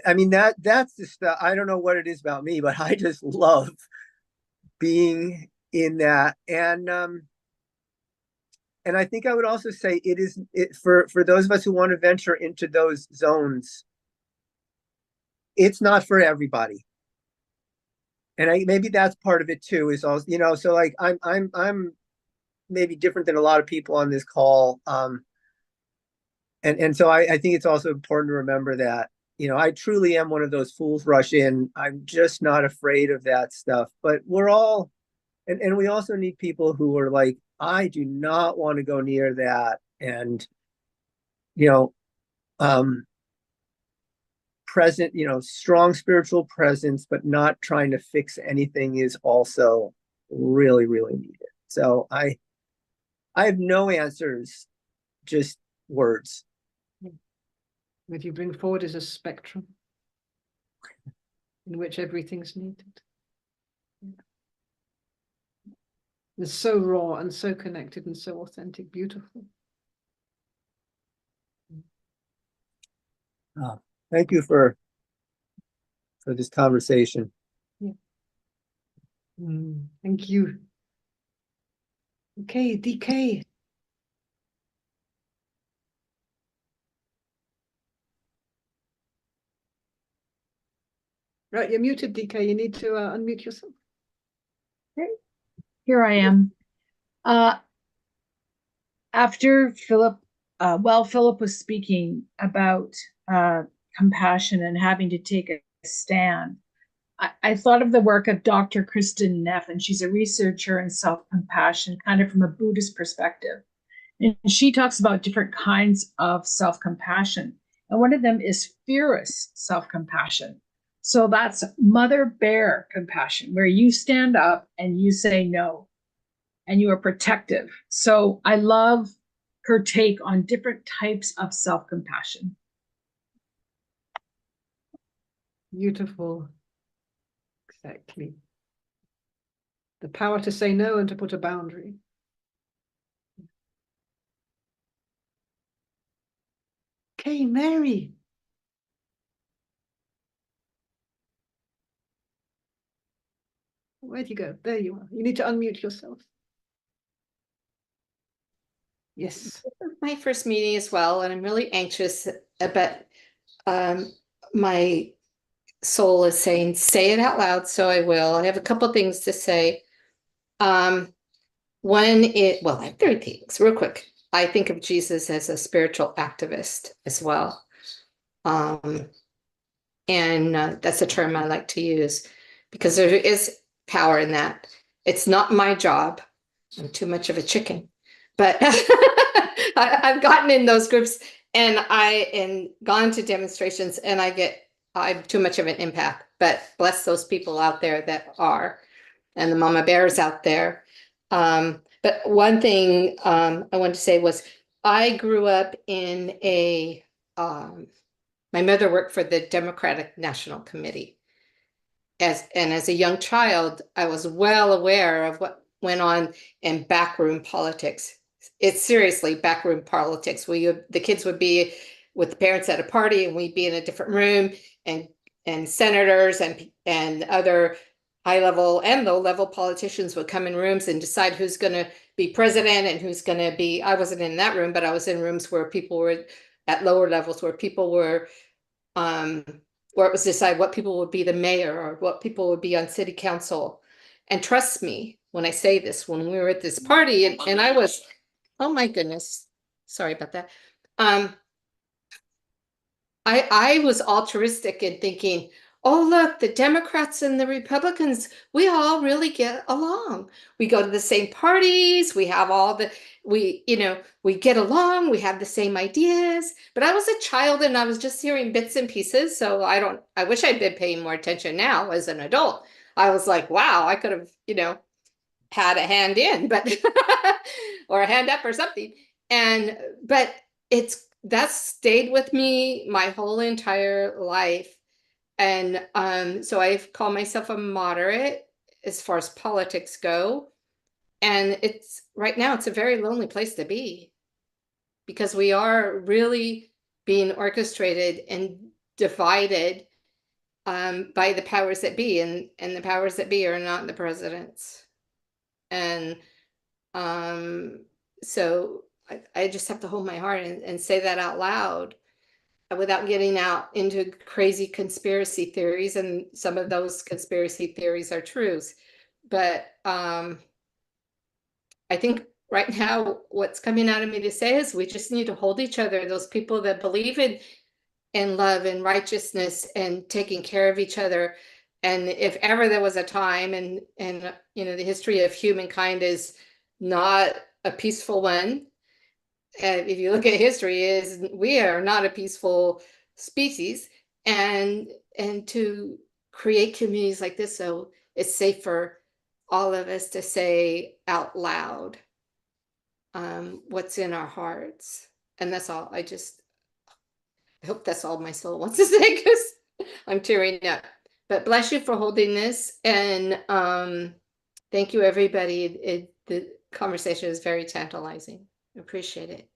I mean, that's the stuff. I don't know what it is about me, but I just love being in that. And I think I would also say for those of us who want to venture into those zones, it's not for everybody. And maybe that's part of it too, is also, you know, so like I'm maybe different than a lot of people on this call. And so I think it's also important to remember that, you know, I truly am one of those fools rush in. I'm just not afraid of that stuff. But we're all, and we also need people who are like, I do not want to go near that. And, you know, present, you know, strong spiritual presence, but not trying to fix anything is also really, really needed. So I have no answers, just words. What you bring forward is a spectrum in which everything's needed. It's so raw and so connected and so authentic, beautiful. Oh, thank you for this conversation. Yeah. Thank you. Okay, DK. Right, you're muted, DK. You need to unmute yourself. Okay. Here I am. After Philip, Philip was speaking about compassion and having to take a stand, I thought of the work of Dr. Kristen Neff, and she's a researcher in self-compassion, kind of from a Buddhist perspective. And she talks about different kinds of self-compassion. And one of them is fearless self-compassion. So that's mother bear compassion, where you stand up and you say no, and you are protective. So I love her take on different types of self-compassion. Beautiful. Exactly. The power to say no and to put a boundary. Okay, Mary. Where'd you go? There you are. You need to unmute yourself. Yes. This is my first meeting as well, and I'm really anxious about my soul is saying, say it out loud, so I will. I have a couple things to say. I have 3 things, real quick. I think of Jesus as a spiritual activist as well. And that's a term I like to use because there is power in that. It's not my job. I'm too much of a chicken, but I've gotten in those groups and gone to demonstrations, and I'm too much of an empath, but bless those people out there that are, and the mama bears out there. But one thing I wanted to say was I grew up in my mother worked for the Democratic National Committee. As a young child, I was well aware of what went on in backroom politics. It's seriously backroom politics. The kids would be with the parents at a party, and we'd be in a different room, and senators and other high-level and low-level politicians would come in rooms and decide who's going to be president and who's going to be. I wasn't in that room, but I was in rooms where people were at lower levels, where people were where it was decided what people would be the mayor or what people would be on city council. And trust me when I say this, when we were at this party and I was, oh my goodness, sorry about that. I was altruistic in thinking, oh, look, the Democrats and the Republicans, we all really get along. We go to the same parties. We have we get along. We have the same ideas. But I was a child and I was just hearing bits and pieces. So I wish I'd been paying more attention now as an adult. I was like, wow, I could have, had a hand in, but or a hand up or something. But that's stayed with me my whole entire life. And so I've called myself a moderate as far as politics go. And right now it's a very lonely place to be because we are really being orchestrated and divided by the powers that be, and the powers that be are not the presidents. And so I just have to hold my heart and say that out loud without getting out into crazy conspiracy theories. And some of those conspiracy theories are truths. But I think right now what's coming out of me to say is we just need to hold each other, those people that believe in love and righteousness and taking care of each other. And if ever there was a time, and the history of humankind is not a peaceful one. If you look at history, we are not a peaceful species, and to create communities like this, so it's safe for all of us to say out loud what's in our hearts. And that's all. I hope that's all my soul wants to say, because I'm tearing up. But bless you for holding this, and thank you, everybody. The conversation is very tantalizing. Appreciate it.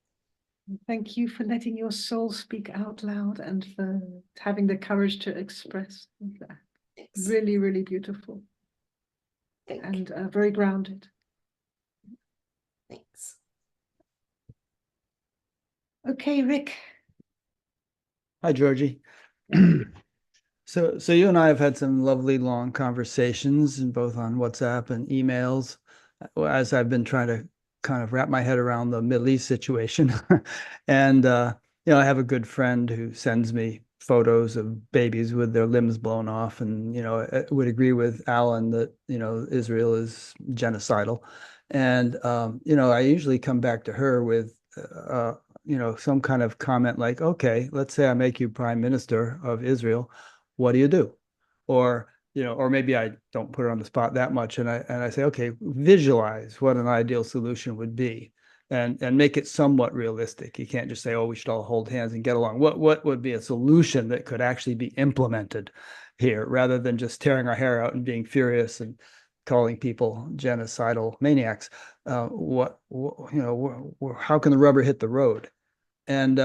Thank you for letting your soul speak out loud and for having the courage to express that. Thanks. Really, really beautiful. And very grounded. Thanks. Okay, Rick. Hi, Georgie. So you and I have had some lovely long conversations, and both on WhatsApp and emails, as I've been trying to kind of wrap my head around the Middle East situation. And I have a good friend who sends me photos of babies with their limbs blown off, and I would agree with Alan that Israel is genocidal. And I usually come back to her with some kind of comment like, okay, let's say I make you prime minister of Israel. What do you do? Or, or maybe I don't put her on the spot that much. And I say, okay, visualize what an ideal solution would be and make it somewhat realistic. You can't just say, oh, we should all hold hands and get along. What would be a solution that could actually be implemented here rather than just tearing our hair out and being furious and calling people genocidal maniacs? How can the rubber hit the road? And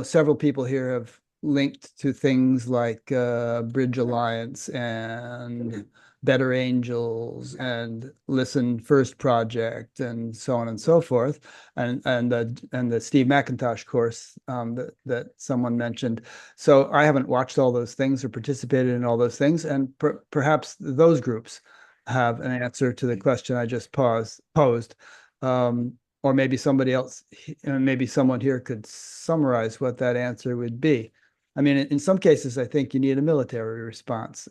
several people here have linked to things like Bridge Alliance and Better Angels and Listen First Project and so on and so forth, and the Steve McIntosh course that someone mentioned. So I haven't watched all those things or participated in all those things, and perhaps those groups have an answer to the question I just posed. Or maybe somebody else, maybe someone here could summarize what that answer would be. I mean, in some cases, I think you need a military response.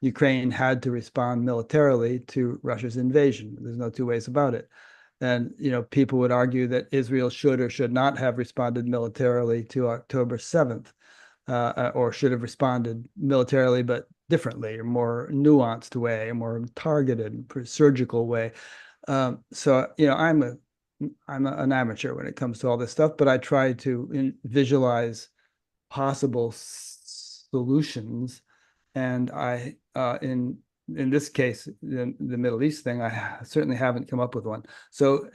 Ukraine had to respond militarily to Russia's invasion. There's no two ways about it. And, people would argue that Israel should or should not have responded militarily to October 7th, or should have responded militarily, but differently, or more nuanced way, a more targeted, surgical way. So, I'm an amateur when it comes to all this stuff, but I try to visualize possible solutions. And in this case, the Middle East thing, I certainly haven't come up with one. So,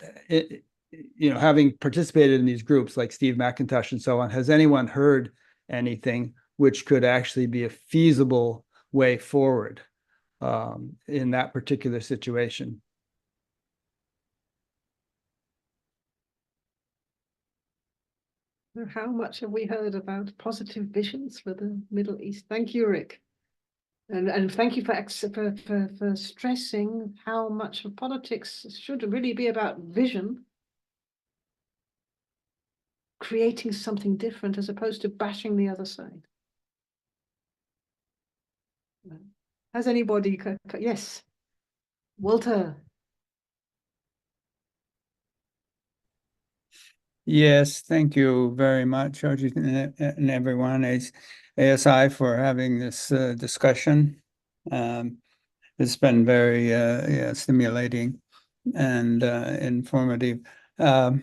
having participated in these groups like Steve McIntosh and so on, has anyone heard anything which could actually be a feasible way forward in that particular situation? How much have we heard about positive visions for the Middle East? Thank you, Rick. And thank you for stressing how much of politics should really be about vision, creating something different as opposed to bashing the other side. Has anybody? Yes, Walter. Yes, thank you very much, Georgi, and everyone at ASI for having this discussion. It's been very stimulating and informative. And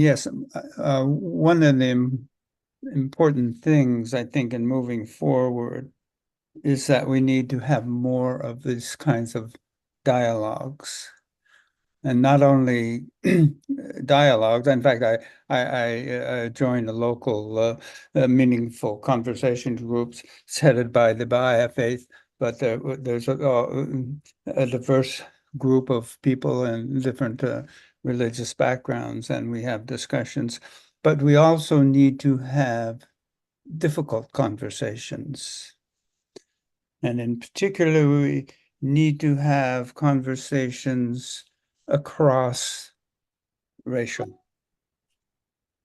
yes, one of the important things I think in moving forward is that we need to have more of these kinds of dialogues. And not only dialogues. In fact, I joined a local meaningful conversation groups. It's headed by the Baha'i faith, but there's a diverse group of people in different religious backgrounds, and we have discussions. But we also need to have difficult conversations. And in particular, we need to have conversations across racial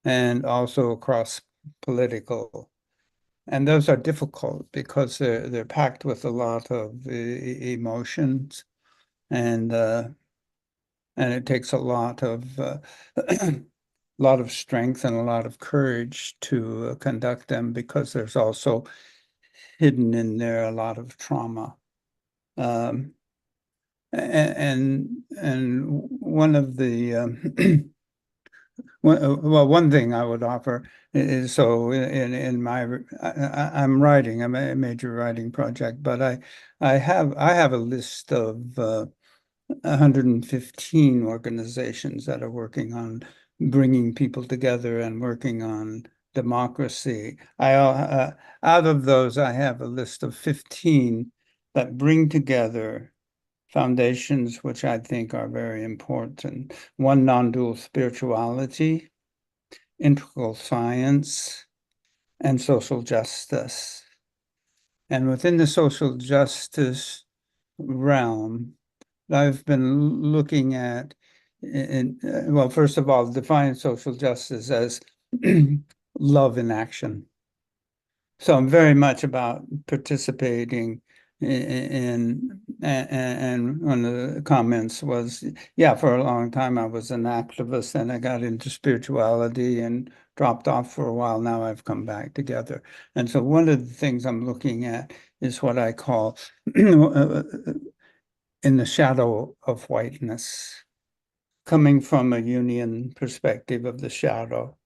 and also across political. And those are difficult because they're packed with a lot of emotions, and it takes a lot of strength and a lot of courage to conduct them, because there's also hidden in there a lot of trauma. And one of the one thing I would offer is, so in my I'm writing a major writing project, but I have a list of 115 organizations that are working on bringing people together and working on democracy. Out of those, I have a list of 15 that bring together foundations which I think are very important. One, non-dual spirituality, integral science, and social justice. And within the social justice realm, I've been looking at, well, first of all, define social justice as love in action. So I'm very much about participating and one of the comments was, yeah, for a long time I was an activist and I got into spirituality and dropped off for a while. Now I've come back together. And so one of the things I'm looking at is what I call in the shadow of whiteness, coming from a union perspective of the shadow.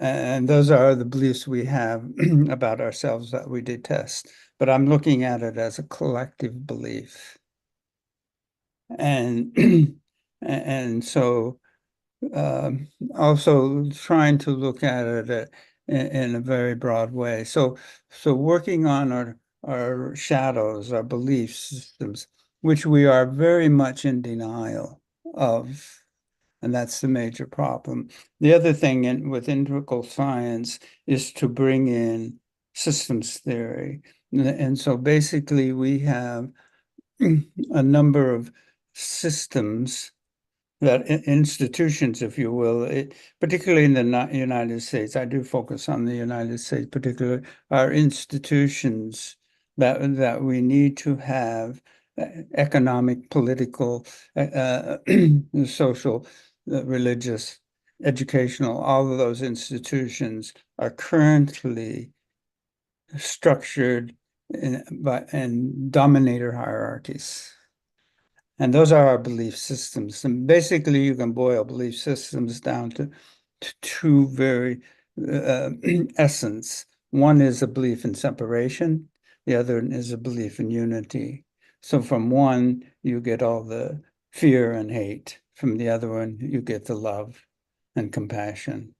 And those are the beliefs we have about ourselves that we detest. But I'm looking at it as a collective belief. And and so also trying to look at it in a very broad way. So working on our shadows, our belief systems, which we are very much in denial of. And that's the major problem. The other thing with integral science is to bring in systems theory. And so basically we have a number of systems that institutions, if you will, particularly in the United States, I do focus on the United States particularly, are institutions that we need to have economic, political, social, religious, educational, all of those institutions are currently structured in dominator hierarchies. And those are our belief systems. And basically, you can boil belief systems down to two very essence. One is a belief in separation. The other is a belief in unity. So from one, you get all the fear and hate. From the other one, you get the love and compassion.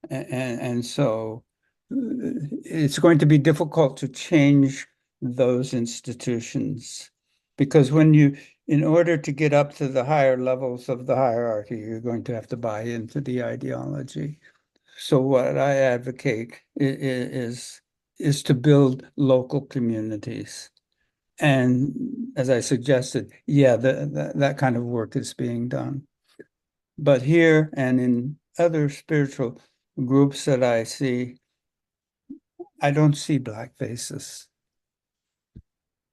And so it's going to be difficult to change those institutions because in order to get up to the higher levels of the hierarchy, you're going to have to buy into the ideology. So what I advocate is to build local communities. And as I suggested, yeah, that kind of work is being done. But here and in other spiritual groups that I see, I don't see Black faces.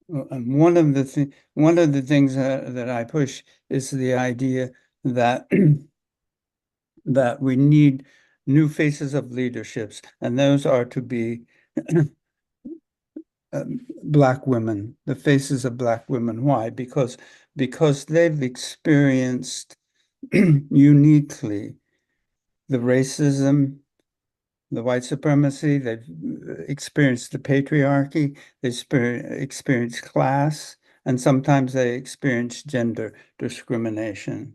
And one of the things that I push is the idea that that we need new faces of leaderships, and those are to be Black women, the faces of Black women. Why? Because they've experienced uniquely the racism, the white supremacy, they've experienced the patriarchy, they experienced class, and sometimes they experience gender discrimination.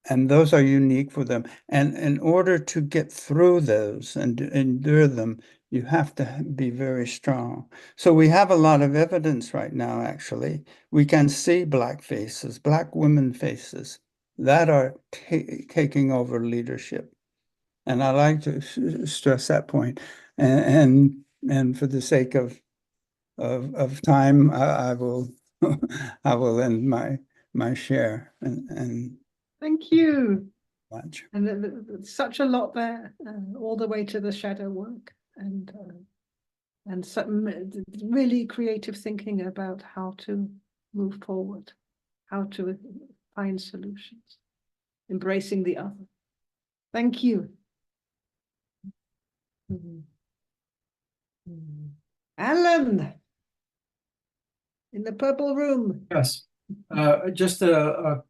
And those are unique for them. And in order to get through those and endure them, you have to be very strong. So we have a lot of evidence right now, actually. We can see Black faces, Black women faces that are taking over leadership. And I like to stress that point. And for the sake of time, I will I will end my share and Thank you. much. And there's such a lot there, all the way to the shadow work and some really creative thinking about how to move forward, how to find solutions, embracing the other. Thank you. Alan, in the purple room. Yes, just a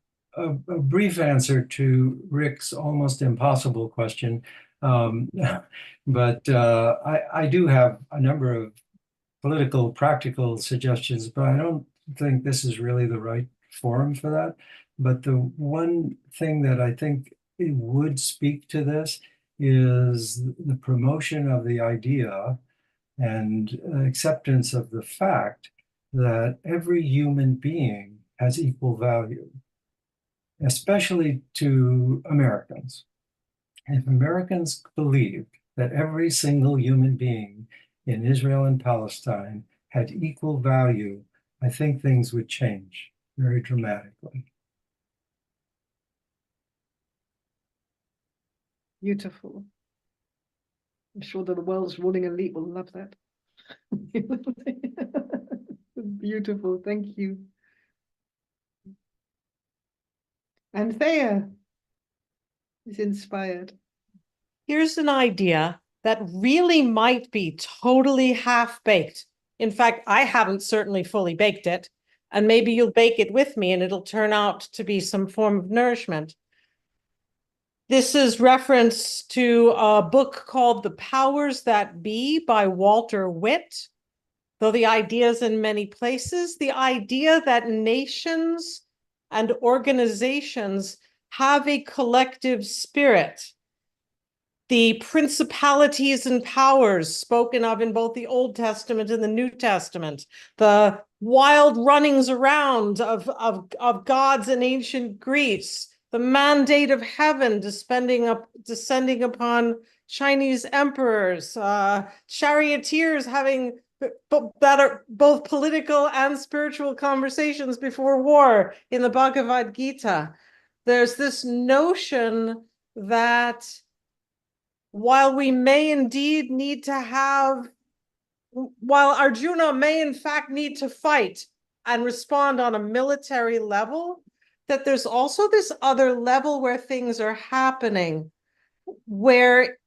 brief answer to Rick's almost impossible question. But I do have a number of political, practical suggestions, but I don't think this is really the right forum for that. But the one thing that I think it would speak to this is the promotion of the idea and acceptance of the fact that every human being has equal value, especially to Americans. If Americans believed that every single human being in Israel and Palestine had equal value, I think things would change very dramatically. Beautiful. I'm sure that the world's ruling elite will love that. Beautiful, thank you. And Thea is inspired. Here's an idea that really might be totally half-baked. In fact, I haven't certainly fully baked it, and maybe you'll bake it with me and it'll turn out to be some form of nourishment. This is reference to a book called The Powers That Be by Walter Witt. Though the idea is in many places, the idea that nations and organizations have a collective spirit. The principalities and powers spoken of in both the Old Testament and the New Testament, the wild runnings around of gods in ancient Greece, the mandate of heaven descending upon Chinese emperors, charioteers having that are both political and spiritual conversations before war in the Bhagavad Gita. There's this notion that while we may indeed need to have, while Arjuna may in fact need to fight and respond on a military level, that there's also this other level where things are happening, where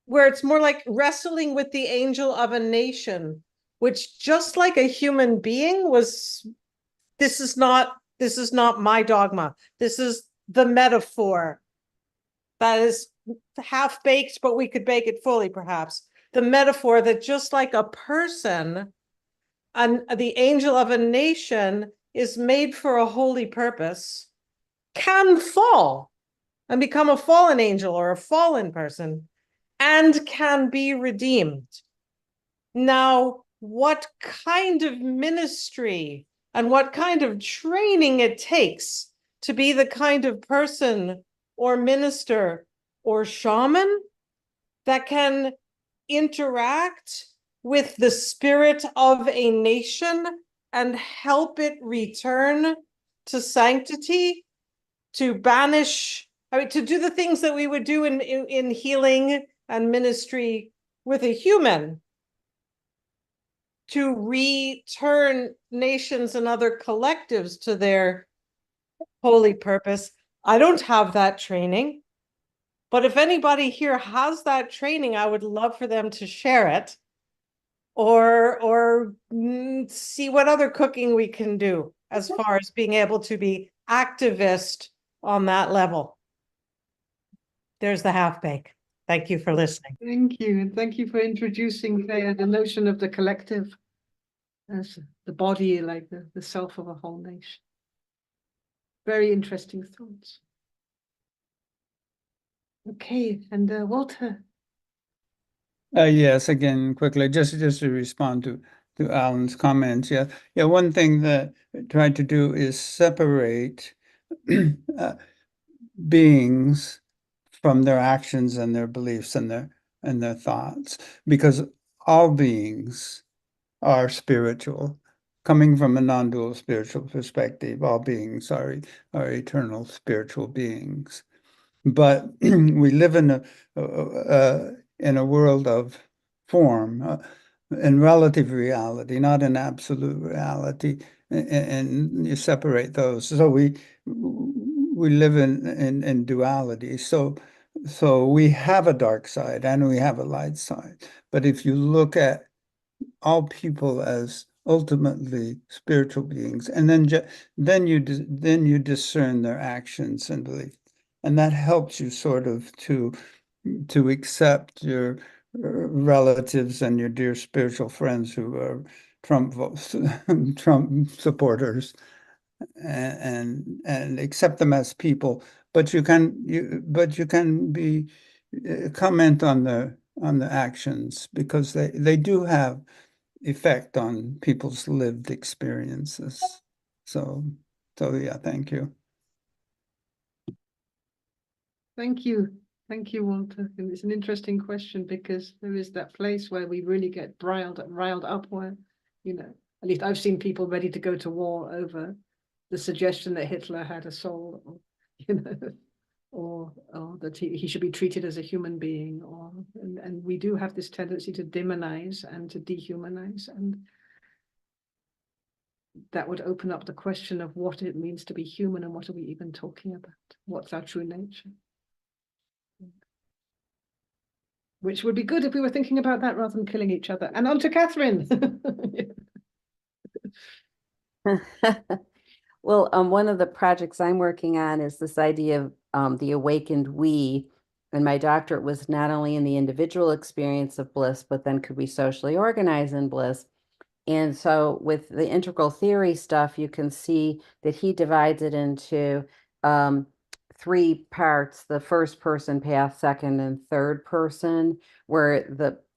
it's more like wrestling with the angel of a nation, which just like a human being was, this is not my dogma. This is the metaphor that is half-baked, but we could bake it fully, perhaps. The metaphor that just like a person, and the angel of a nation is made for a holy purpose, can fall and become a fallen angel or a fallen person, and can be redeemed. Now, what kind of ministry and what kind of training it takes to be the kind of person or minister or shaman that can interact with the spirit of a nation and help it return to sanctity, to banish, to do the things that we would do in healing and ministry with a human, to return nations and other collectives to their holy purpose. I don't have that training, but if anybody here has that training, I would love for them to share it, or see what other cooking we can do as far as being able to be activist on that level. There's the half bake. Thank you for listening. Thank you, and thank you for introducing the notion of the collective as the body, like the self of a whole nation. Very interesting thoughts. Okay, and Walter. Yes, again, quickly, just to respond to Alan's comments. Yeah, one thing that I tried to do is separate beings from their actions and their beliefs and their thoughts, because all beings are spiritual. Coming from a non-dual spiritual perspective, all beings are eternal spiritual beings. But we live in a world of form and relative reality, not an absolute reality, and you separate those. So we live in duality. So we have a dark side and we have a light side. But if you look at all people as ultimately spiritual beings, and then you discern their actions and beliefs. And that helps you sort of to accept your relatives and your dear spiritual friends who are Trump supporters, and accept them as people. But you can be comment on the actions, because they do have effect on people's lived experiences. So yeah, thank you. Thank you. Thank you, Walter. And it's an interesting question because there is that place where we really get riled up where, you know, at least I've seen people ready to go to war over the suggestion that Hitler had a soul, or, you know, or that he should be treated as a human being, and we do have this tendency to demonize and to dehumanize, and that would open up the question of what it means to be human and what are we even talking about? What's our true nature? Which would be good if we were thinking about that rather than killing each other. And on to Catherine. Well, one of the projects I'm working on is this idea of the awakened we. And my doctorate was not only in the individual experience of bliss, but then could we socially organize in bliss? And so with the integral theory stuff, you can see that he divides it into 3 parts: the first person path, second and third person, where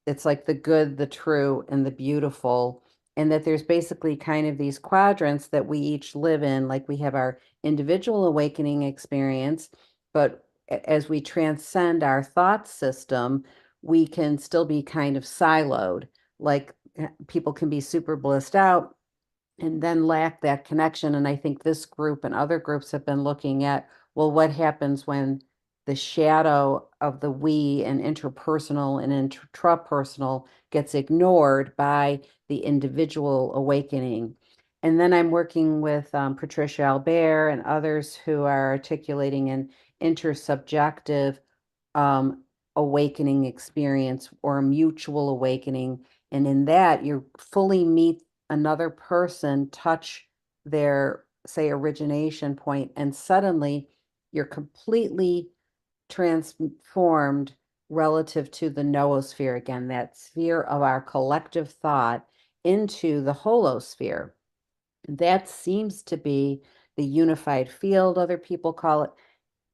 it's like the good, the true, and the beautiful. And that there's basically kind of these quadrants that we each live in, like we have our individual awakening experience, but as we transcend our thought system, we can still be kind of siloed. Like people can be super blissed out and then lack that connection. And I think this group and other groups have been looking at, well, what happens when the shadow of the we and interpersonal and intrapersonal gets ignored by the individual awakening. And then I'm working with Patricia Albert and others who are articulating an intersubjective awakening experience or a mutual awakening. And in that, you fully meet another person, touch their, say, origination point, and suddenly you're completely transformed relative to the noosphere again, that sphere of our collective thought, into the holosphere. That seems to be the unified field, other people call it,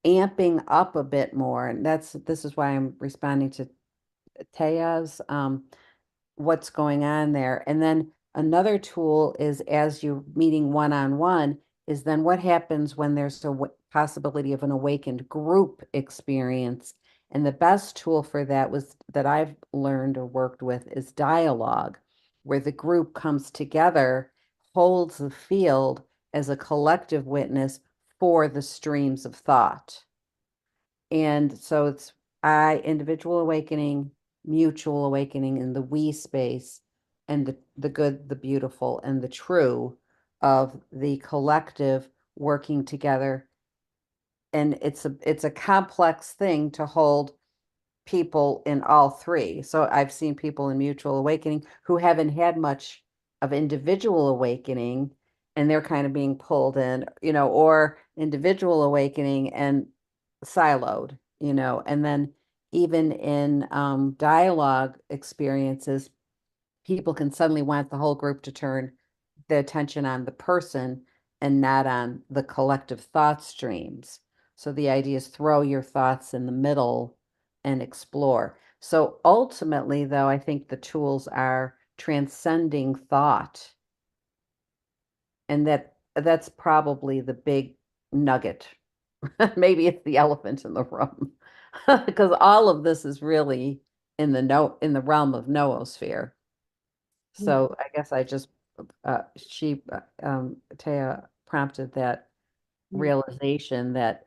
amping up a bit more. And this is why I'm responding to Taya's what's going on there. And then another tool is, as you're meeting one-on-one, is then what happens when there's a possibility of an awakened group experience. And the best tool for that that I've learned or worked with is dialogue, where the group comes together, holds the field as a collective witness for the streams of thought. And so it's individual awakening, mutual awakening in the we space, and the good, the beautiful, and the true of the collective working together. And it's a complex thing to hold people in all 3. So I've seen people in mutual awakening who haven't had much of individual awakening, and they're kind of being pulled in, or individual awakening and siloed, and then even in dialogue experiences, people can suddenly want the whole group to turn the attention on the person and not on the collective thought streams. So the idea is throw your thoughts in the middle and explore. So ultimately, though, I think the tools are transcending thought. And that's probably the big nugget. Maybe it's the elephant in the room, because all of this is really in the realm of noosphere. So I guess I just Taya prompted that realization that,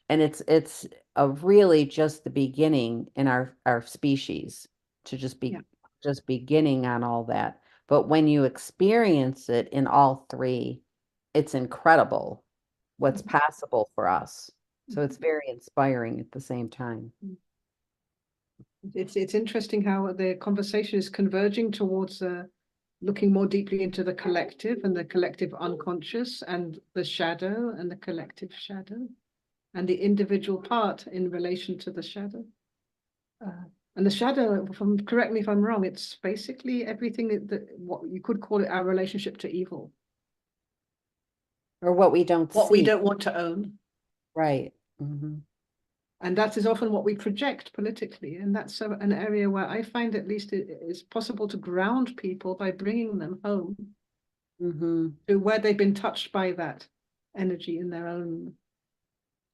and it's a really just the beginning in our species to just beginning on all that. But when you experience it in all 3, it's incredible what's possible for us. So it's very inspiring at the same time. It's interesting how the conversation is converging towards looking more deeply into the collective and the collective unconscious and the shadow and the collective shadow and the individual part in relation to the shadow. And the shadow, correct me if I'm wrong, it's basically everything that what you could call it our relationship to evil. Or what we don't see. What we don't want to own. Right. Mm-hmm. And that is often what we project politically. And that's an area where I find at least it is possible to ground people by bringing them home to where they've been touched by that energy in their own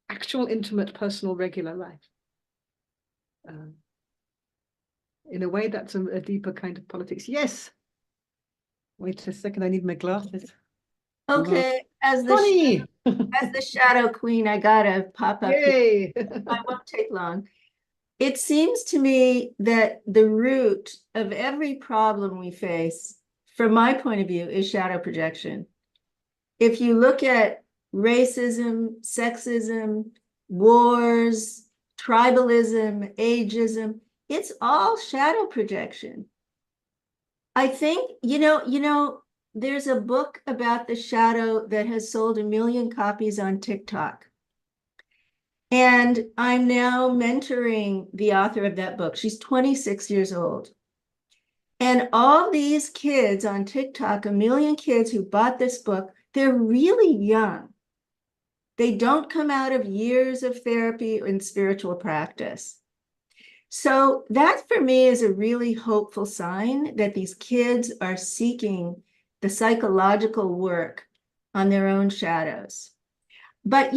actual, intimate, personal, regular life. in a way, that's a deeper kind of politics. Yes. Wait a second, I need my glasses. Okay, as Connie! the shadow queen, I gotta pop up here. Yay! I won't take long. It seems to me that the root of every problem we face, from my point of view, is shadow projection. If you look at racism, sexism, wars, tribalism, ageism, it's all shadow projection. I think, there's a book about the shadow that has sold 1 million copies on TikTok. And I'm now mentoring the author of that book. She's 26 years old. And all these kids on TikTok, 1 million kids who bought this book, they're really young. They don't come out of years of therapy and spiritual practice. So that for me is a really hopeful sign that these kids are seeking the psychological work on their own shadows. But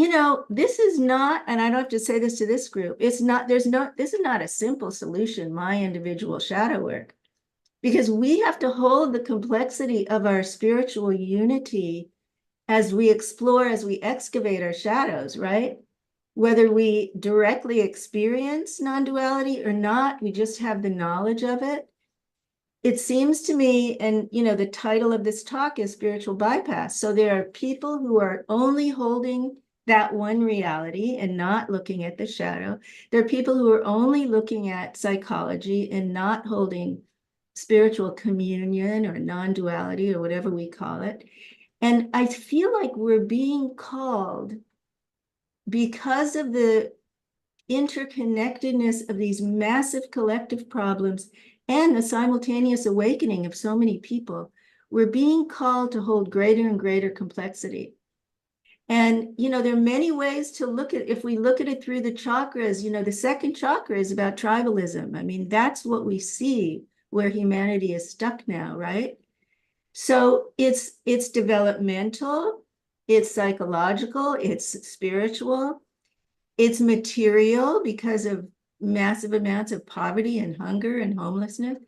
this is not, and I don't have to say this to this group, this is not a simple solution, my individual shadow work, because we have to hold the complexity of our spiritual unity as we explore, as we excavate our shadows, right? Whether we directly experience non-duality or not, we just have the knowledge of it. It seems to me, and the title of this talk is Spiritual Bypass. So there are people who are only holding that one reality and not looking at the shadow. There are people who are only looking at psychology and not holding spiritual communion or non-duality or whatever we call it. And I feel like we're being called, because of the interconnectedness of these massive collective problems and the simultaneous awakening of so many people, we're being called to hold greater and greater complexity. And, there are many ways to look at, if we look at it through the chakras, the second chakra is about tribalism. I mean, that's what we see where humanity is stuck now, right? So it's developmental, it's psychological, it's spiritual, it's material because of massive amounts of poverty and hunger and homelessness.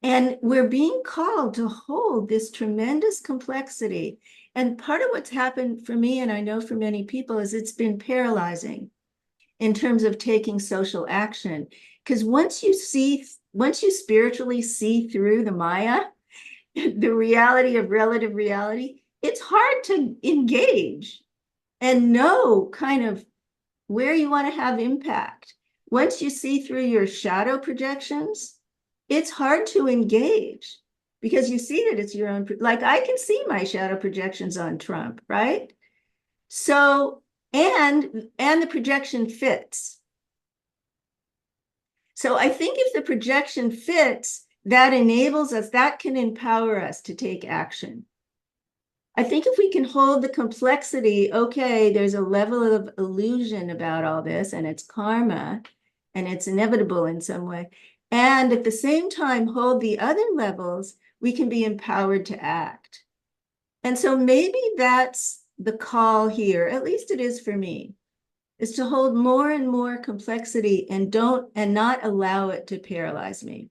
And we're being called to hold this tremendous complexity. And part of what's happened for me, and I know for many people, is it's been paralyzing in terms of taking social action. Because once you spiritually see through the Maya, the reality of relative reality, it's hard to engage and know kind of where you want to have impact. Once you see through your shadow projections, it's hard to engage because you see that it's your own, like I can see my shadow projections on Trump, right? So, and the projection fits. So I think if the projection fits, that enables us, that can empower us to take action. I think if we can hold the complexity, okay, there's a level of illusion about all this and it's karma and it's inevitable in some way. And at the same time, hold the other levels, we can be empowered to act. And so maybe that's the call here, at least it is for me, is to hold more and more complexity and not allow it to paralyze me.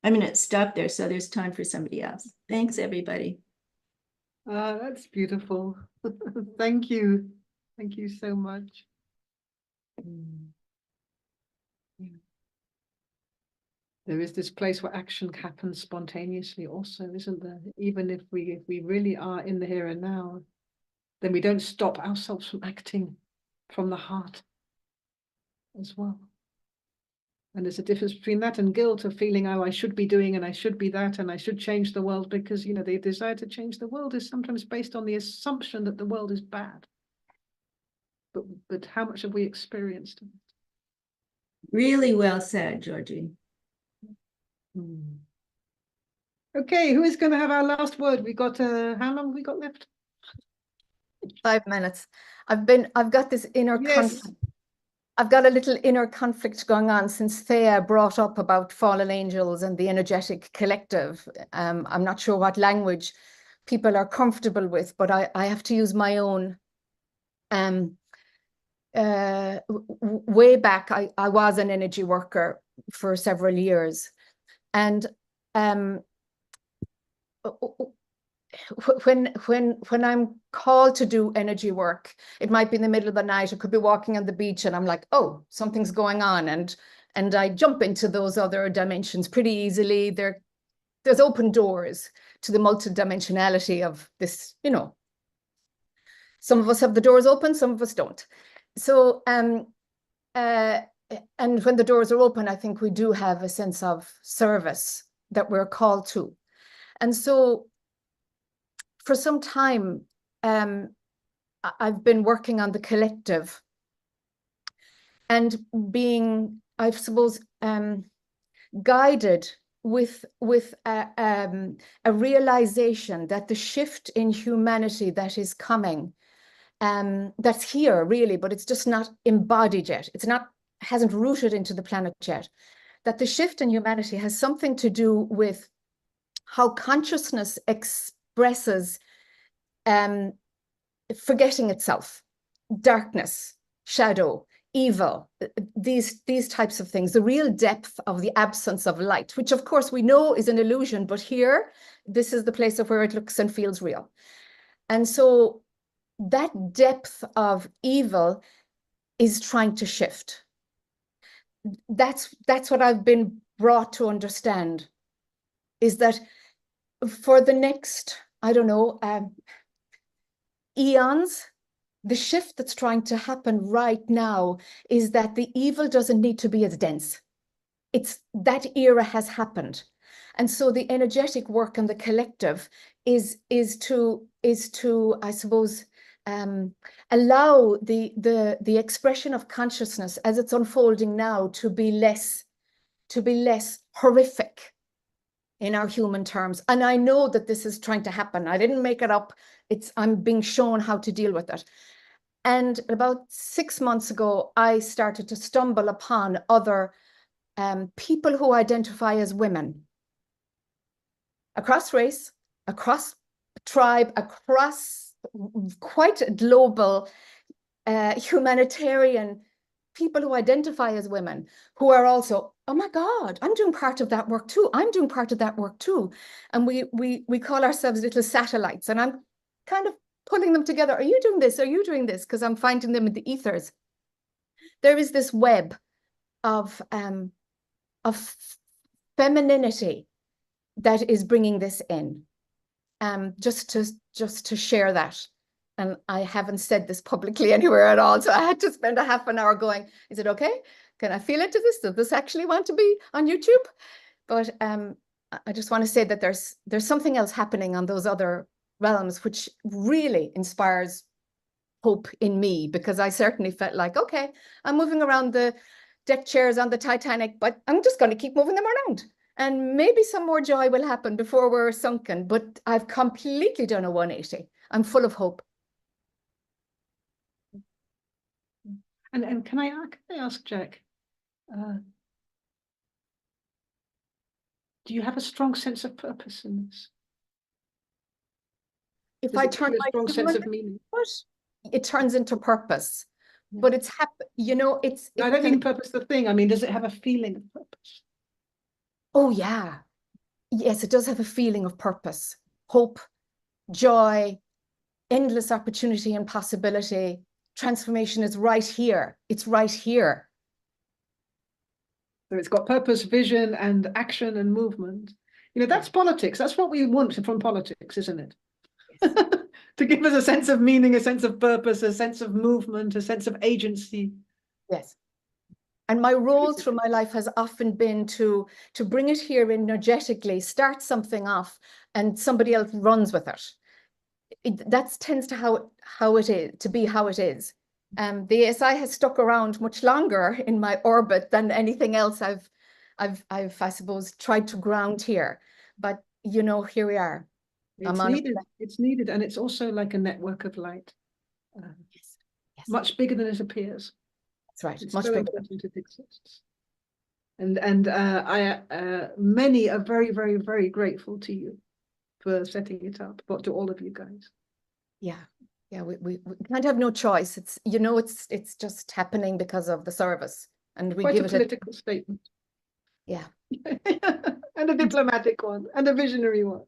I'm going to stop there so there's time for somebody else. Thanks, everybody. That's beautiful. Thank you. Thank you so much. Yeah. There is this place where action happens spontaneously also, isn't there? Even if we really are in the here and now, then we don't stop ourselves from acting from the heart as well. And there's a difference between that and guilt of feeling, oh, I should be doing and I should be that and I should change the world, because, the desire to change the world is sometimes based on the assumption that the world is bad. But how much have we experienced? Really well said, Georgie. Okay, who is going to have our last word? We got, how long have we got left? 5 minutes. I've got this inner conflict. I've got a little inner conflict going on since Thea brought up about fallen angels and the energetic collective. I'm not sure what language people are comfortable with, but I have to use my own. way back, I was an energy worker for several years. And when I'm called to do energy work, it might be in the middle of the night, I could be walking on the beach and I'm like, oh, something's going on. And I jump into those other dimensions pretty easily. There's open doors to the multidimensionality of this, you know. Some of us have the doors open, some of us don't. So, and when the doors are open, I think we do have a sense of service that we're called to. And so for some time, I've been working on the collective and being, I suppose, guided with a realization that the shift in humanity that is coming, that's here really, but it's just not embodied yet. Hasn't rooted into the planet yet. That the shift in humanity has something to do with how consciousness expresses forgetting itself, darkness, shadow, evil, these types of things, the real depth of the absence of light, which of course we know is an illusion, but here, this is the place of where it looks and feels real. And so that depth of evil is trying to shift. That's what I've been brought to understand, is that for the next, I don't know, eons, the shift that's trying to happen right now is that the evil doesn't need to be as dense. That era has happened. And so the energetic work and the collective is to I suppose allow the expression of consciousness as it's unfolding now to be less horrific in our human terms. And I know that this is trying to happen. I didn't make it up. I'm being shown how to deal with it. And about 6 months ago, I started to stumble upon other people who identify as women across race, across tribe, across quite a global humanitarian people who identify as women, who are also, oh my God, I'm doing part of that work too. I'm doing part of that work too. And we call ourselves little satellites. And I'm kind of pulling them together. Are you doing this? Are you doing this? Because I'm finding them in the ethers. There is this web of femininity that is bringing this in. Just to share that. And I haven't said this publicly anywhere at all. So I had to spend a half an hour going, is it okay? Can I feel into this? Does this actually want to be on YouTube? But I just want to say that there's something else happening on those other realms, which really inspires hope in me, because I certainly felt like, okay, I'm moving around the deck chairs on the Titanic, but I'm just going to keep moving them around. And maybe some more joy will happen before we're sunken, but I've completely done a 180. I'm full of hope. And can I ask Jack, do you have a strong sense of purpose in this? If Does I it turn give you a my strong sense of meaning? it turns into purpose. But it's you know, I don't mean purpose the thing. I mean, does it have a feeling of purpose? Oh yeah. Yes, it does have a feeling of purpose, hope, joy, endless opportunity and possibility. Transformation is right here. It's right here. So it's got purpose, vision, and action and movement. You know, that's politics. That's what we want from politics, isn't it? Yes. To give us a sense of meaning, a sense of purpose, a sense of movement, a sense of agency. Yes. And my role through my life has often been to bring it here energetically, start something off, and somebody else runs with it. That tends to how it is, to be how it is. The ASI has stuck around much longer in my orbit than anything else I've I suppose tried to ground here. But you know, here we are. It's needed. It's needed, and it's also like a network of light. Yes. Much bigger than it appears. That's right. It's much so bigger. important it exists. And many are very, very, very grateful to you for setting it up, but to all of you guys. Yeah. Yeah, we can't have no choice. It's, you know, it's just happening because of the service, and we Quite give a it a, political statement. yeah. And a diplomatic one, and a visionary one.